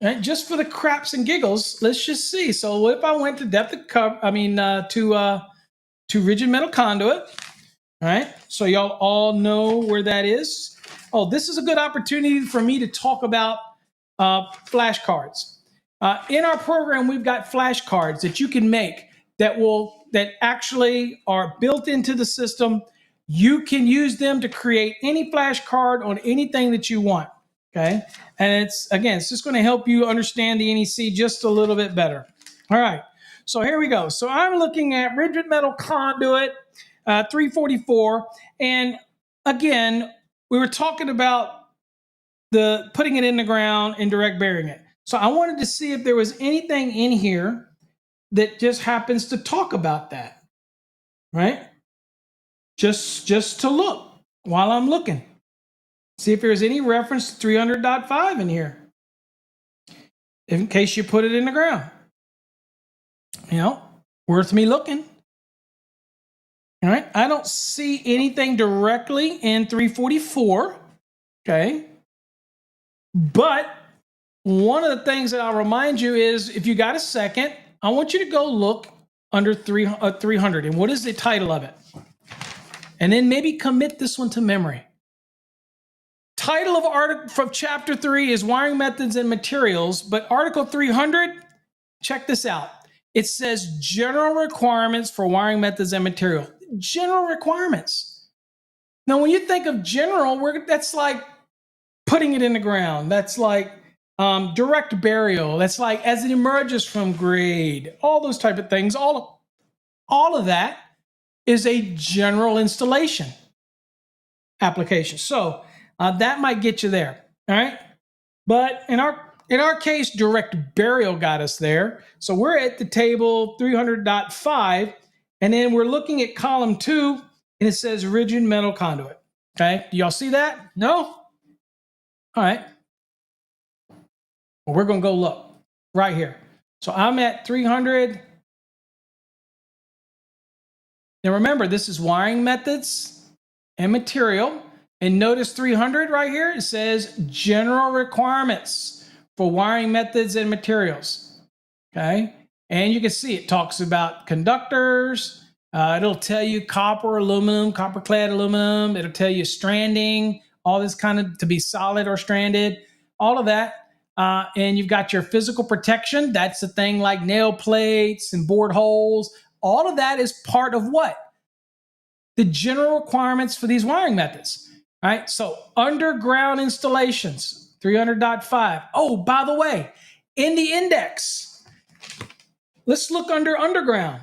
Right, just for the craps and giggles, let's just see. So what if I went to depth of cover, to rigid metal conduit? All right, so y'all all know where that is. Oh, this is a good opportunity for me to talk about flashcards. In our program, we've got flashcards that you can make that actually are built into the system. You can use them to create any flashcard on anything that you want. Okay, and it's just going to help you understand the NEC just a little bit better. All right, so here we go. So I'm looking at rigid metal conduit 344, and again, we were talking about the putting it in the ground and direct burying it. So I wanted to see if there was anything in here that just happens to talk about that, right? Just to look while I'm looking. See if there's any reference to 300.5 in here, in case you put it in the ground. You know, worth me looking. All right, I don't see anything directly in 344. Okay, but one of the things that I'll remind you is, if you got a second, I want you to go look under 300, and what is the title of it? And then maybe commit this one to memory. Title of article from chapter 3 is wiring methods and materials, but article 300, check this out. It says general requirements for wiring methods and material. General requirements. Now, when you think of general, that's like putting it in the ground. That's like direct burial. That's like as it emerges from grade. All those type of things. All of that is a general installation application. So that might get you there, all right? But in our case, direct burial got us there. So we're at the table 300.5, and then we're looking at column 2, and it says rigid metal conduit. Okay, do y'all see that? No? All right. Well, we're going to go look right here. So I'm at 300. Now remember, this is wiring methods and material. And notice 300 right here, it says general requirements for wiring methods and materials. Okay. And you can see it talks about conductors. It'll tell you copper, aluminum, copper clad aluminum. It'll tell you stranding, all this kind of to be solid or stranded, all of that. And you've got your physical protection. That's the thing like nail plates and board holes. All of that is part of what? The general requirements for these wiring methods. All right. So underground installations, 300.5. Oh, by the way, in the index, let's look under underground.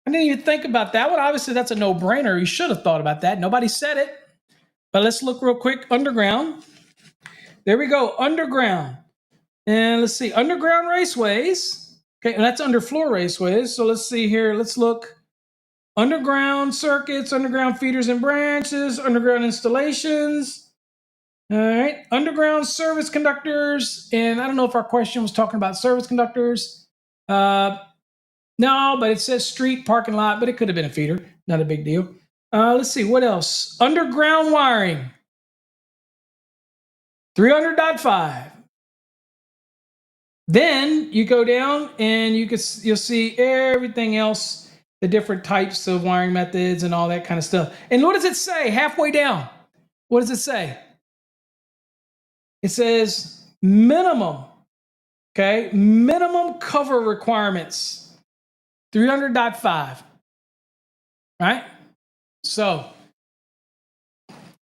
I didn't even think about that one. Obviously, that's a no-brainer. You should have thought about that. Nobody said it. But let's look real quick. Underground. There we go. Underground. And let's see. Underground raceways. Okay, and that's underfloor raceways. So let's see here. Let's look. Underground circuits, underground feeders and branches, underground installations. All right. Underground service conductors. And I don't know if our question was talking about service conductors. No, but it says street parking lot, but it could have been a feeder. Not a big deal. Let's see. What else? Underground wiring. 300.5. Then you go down and you'll see everything else, the different types of wiring methods and all that kind of stuff. And what does it say halfway down? What does it say? It says minimum. Okay, minimum cover requirements. 300.5. Right? So,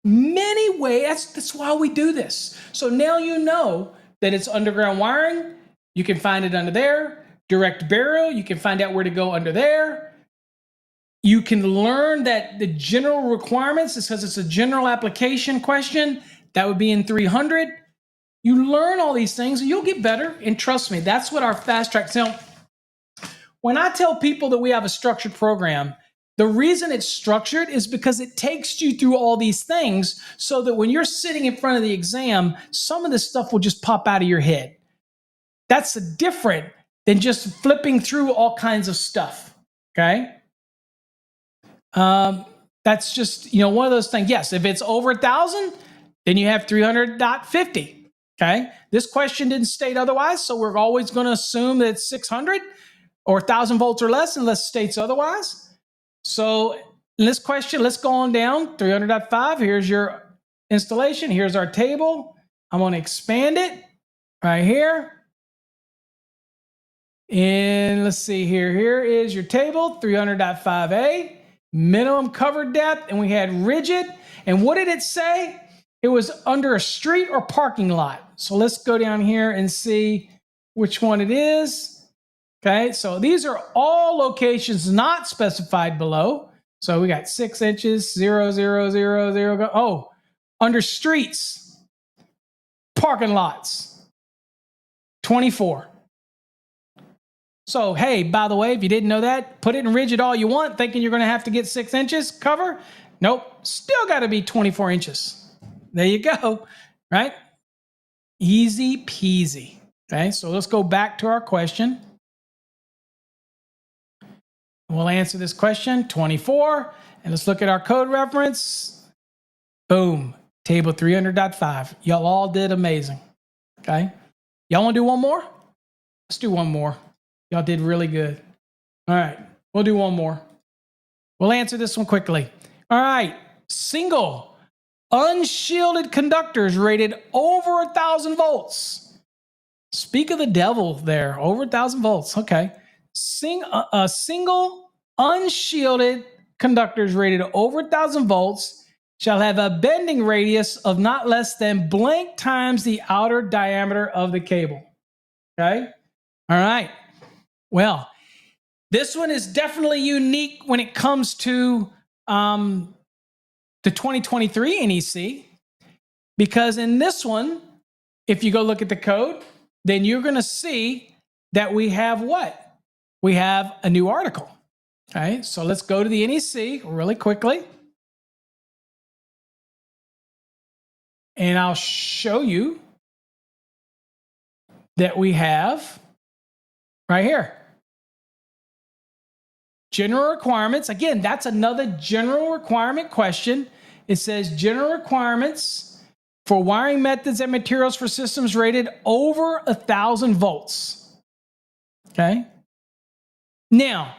many ways. That's why we do this. So now you know that it's underground wiring. You can find it under there. Direct burial. You can find out where to go under there. You can learn that the general requirements, because it's a general application question, that would be in 300. You learn all these things and you'll get better. And trust me, that's what our FastTracks. Now, when I tell people that we have a structured program, the reason it's structured is because it takes you through all these things so that when you're sitting in front of the exam, some of this stuff will just pop out of your head. That's different than just flipping through all kinds of stuff. Okay. That's just, one of those things. Yes. If it's over 1,000, then you have 300.50. Okay. This question didn't state otherwise. So we're always going to assume that it's 600 or 1,000 volts or less unless it states otherwise. So in this question, let's go on down. 300.5. Here's your installation. Here's our table. I'm going to expand it right here. And let's see here. Here is your table, 300.5a, minimum cover depth, and we had rigid. And what did it say? It was under a street or parking lot. So let's go down here and see which one it is. Okay, so these are all locations not specified below. So we got 6 inches, 0, 0, 0, 0. Oh, under streets, parking lots, 24. So, hey, by the way, if you didn't know that, put it in rigid all you want, thinking you're going to have to get 6 inches cover. Nope, still got to be 24 inches. There you go, right? Easy peasy. Okay, so let's go back to our question. We'll answer this question, 24, and let's look at our code reference. Boom, table 300.5. Y'all all did amazing, okay? Y'all want to do one more? Let's do one more. Y'all did really good. All right, we'll do one more. We'll answer this one quickly. All right, single, unshielded conductors rated over 1,000 volts. Speak of the devil there, over 1,000 volts, okay. Single unshielded conductors rated over 1,000 volts shall have a bending radius of not less than blank times the outer diameter of the cable. Okay? All right. Well, this one is definitely unique when it comes to the 2023 NEC, because in this one, if you go look at the code, then you're going to see that we have what? We have a new article. Okay, so let's go to the NEC really quickly. And I'll show you that we have right here. General requirements. Again, that's another general requirement question. It says general requirements for wiring methods and materials for systems rated over 1,000 volts. Okay. Now,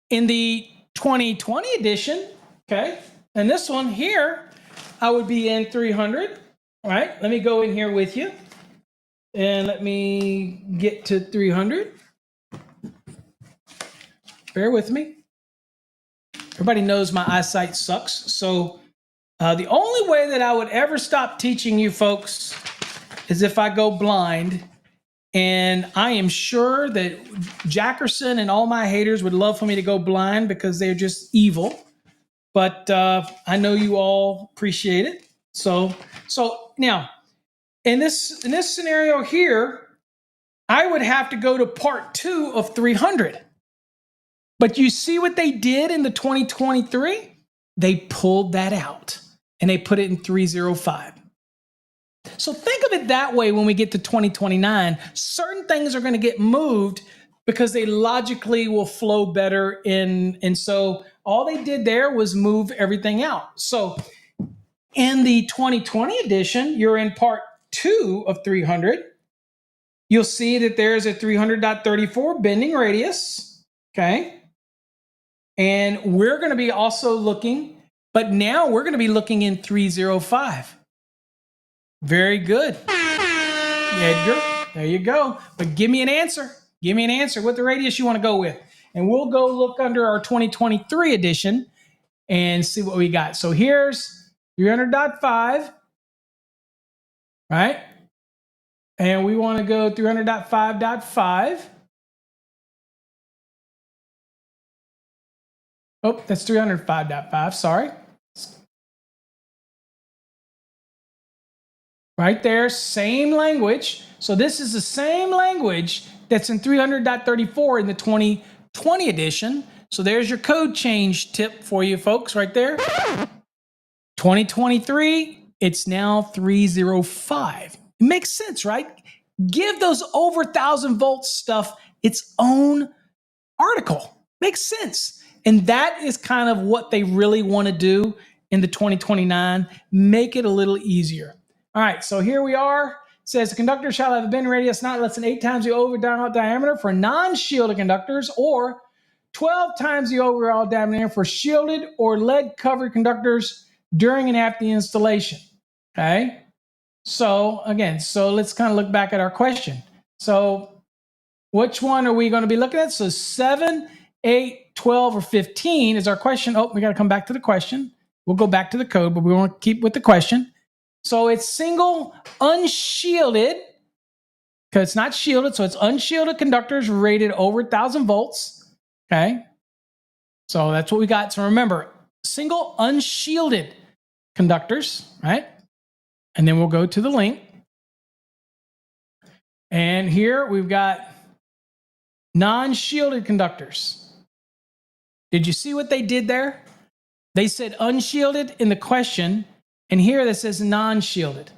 in the 2020 edition, okay, and this one here, I would be in 300. All right, let me go in here with you. And let me get to 300. Bear with me. Everybody knows my eyesight sucks. So the only way that I would ever stop teaching you folks is if I go blind. And I am sure that Jackerson and all my haters would love for me to go blind because they're just evil. But I know you all appreciate it. So now, in this scenario here, I would have to go to part 2 of 300. But you see what they did in the 2023? They pulled that out and they put it in 305. So think of it that way when we get to 2029. Certain things are going to get moved because they logically will flow better in. And so all they did there was move everything out. So in the 2020 edition, you're in part 2 of 300. You'll see that there's a 300.34 bending radius. Okay. And we're going to be also looking, but now we're going to be looking in 305. Very good. Edgar, there you go. But give me an answer. Give me an answer. What the radius you want to go with? And we'll go look under our 2023 edition and see what we got. So here's 300.5, right? And we want to go 300.5.5. Oh, that's 305.5, sorry. Right there, same language. So this is the same language that's in 300.34 in the 2020 edition. So there's your code change tip for you folks right there. 2023, it's now 305. It makes sense, right? Give those over 1,000 volts stuff its own article. Makes sense. And that is kind of what they really want to do in the 2029. Make it a little easier. All right, so here we are. It says the conductor shall have a bend radius not less than 8 times the overall diameter for non-shielded conductors, or 12 times the overall diameter for shielded or lead-covered conductors during and after the installation. Okay, so again, let's kind of look back at our question. So which one are we going to be looking at? So 7, 8, 12, or 15 is our question. Oh, we got to come back to the question. We'll go back to the code, but we want to keep with the question. So it's single unshielded, because it's not shielded, so it's unshielded conductors rated over 1,000 volts. Okay, so that's what we got. So remember, single unshielded conductors, right? And then we'll go to the link. And here we've got non-shielded conductors. Did you see what they did there? They said unshielded in the question. And here that says non-shielded.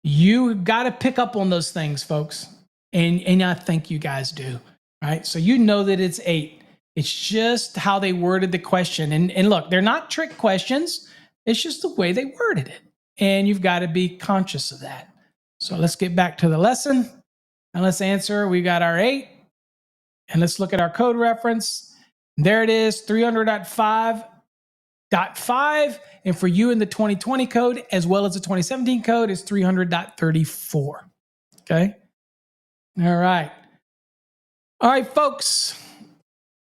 You got to pick up on those things, folks. And I think you guys do, right? So you know that it's 8. It's just how they worded the question. And look, they're not trick questions. It's just the way they worded it. And you've got to be conscious of that. So let's get back to the lesson. And let's answer. We got our 8. And let's look at our code reference. There it is, 300.5.5. And for you in the 2020 code, as well as the 2017 code, is 300.34. Okay? All right. All right, folks.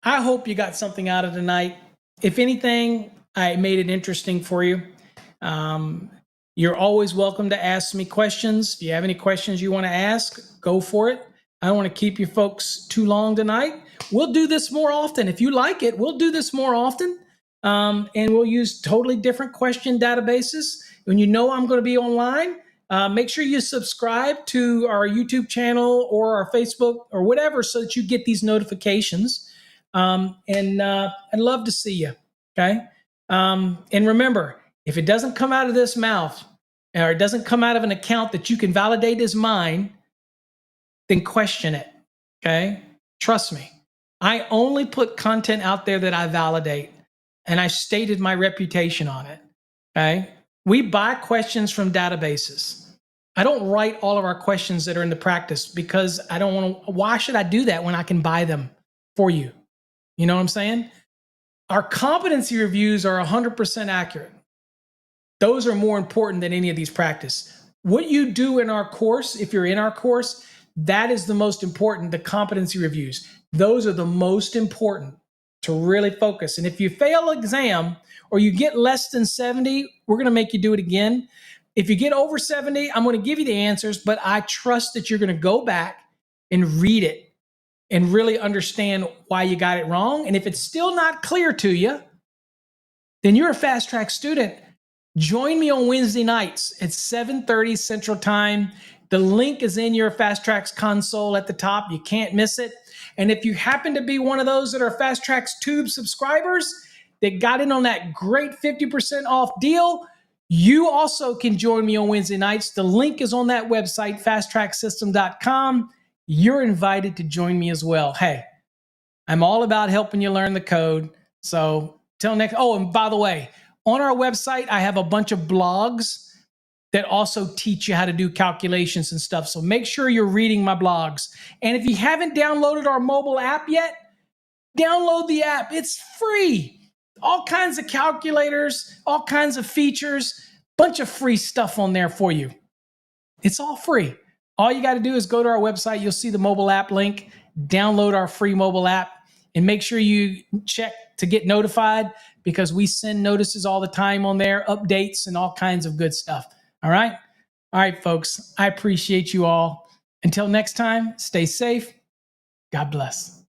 I hope you got something out of tonight. If anything, I made it interesting for you. You're always welcome to ask me questions. If you have any questions you want to ask, go for it. I don't want to keep you folks too long tonight. We'll do this more often. If you like it, we'll do this more often. And we'll use totally different question databases. When you know I'm going to be online, make sure you subscribe to our YouTube channel or our Facebook or whatever so that you get these notifications. And I'd love to see you, okay? And remember, if it doesn't come out of this mouth or it doesn't come out of an account that you can validate as mine, then question it, okay? Trust me. I only put content out there that I validate. And I stated my reputation on it, okay? We buy questions from databases. I don't write all of our questions that are in the practice because I don't want to. Why should I do that when I can buy them for you? You know what I'm saying? Our competency reviews are 100% accurate. Those are more important than any of these practice. What you do in our course, if you're in our course, that is the most important, the competency reviews. Those are the most important to really focus. And if you fail an exam or you get less than 70, we're going to make you do it again. If you get over 70, I'm going to give you the answers, but I trust that you're going to go back and read it and really understand why you got it wrong. And if it's still not clear to you, then you're a FastTracks student. Join me on Wednesday nights at 7:30 Central Time. The link is in your FastTracks console at the top. You can't miss it. And if you happen to be one of those that are FastTracks Tube subscribers that got in on that great 50% off deal, you also can join me on Wednesday nights. The link is on that website, fasttracksystem.com. You're invited to join me as well. Hey, I'm all about helping you learn the code. So till next. Oh, and by the way, on our website, I have a bunch of blogs that also teach you how to do calculations and stuff. So make sure you're reading my blogs. And if you haven't downloaded our mobile app yet, download the app. It's free. All kinds of calculators, all kinds of features, bunch of free stuff on there for you. It's all free. All you got to do is go to our website. You'll see the mobile app link. Download our free mobile app and make sure you check to get notified because we send notices all the time on there, updates and all kinds of good stuff. All right? All right, folks. I appreciate you all. Until next time, stay safe. God bless.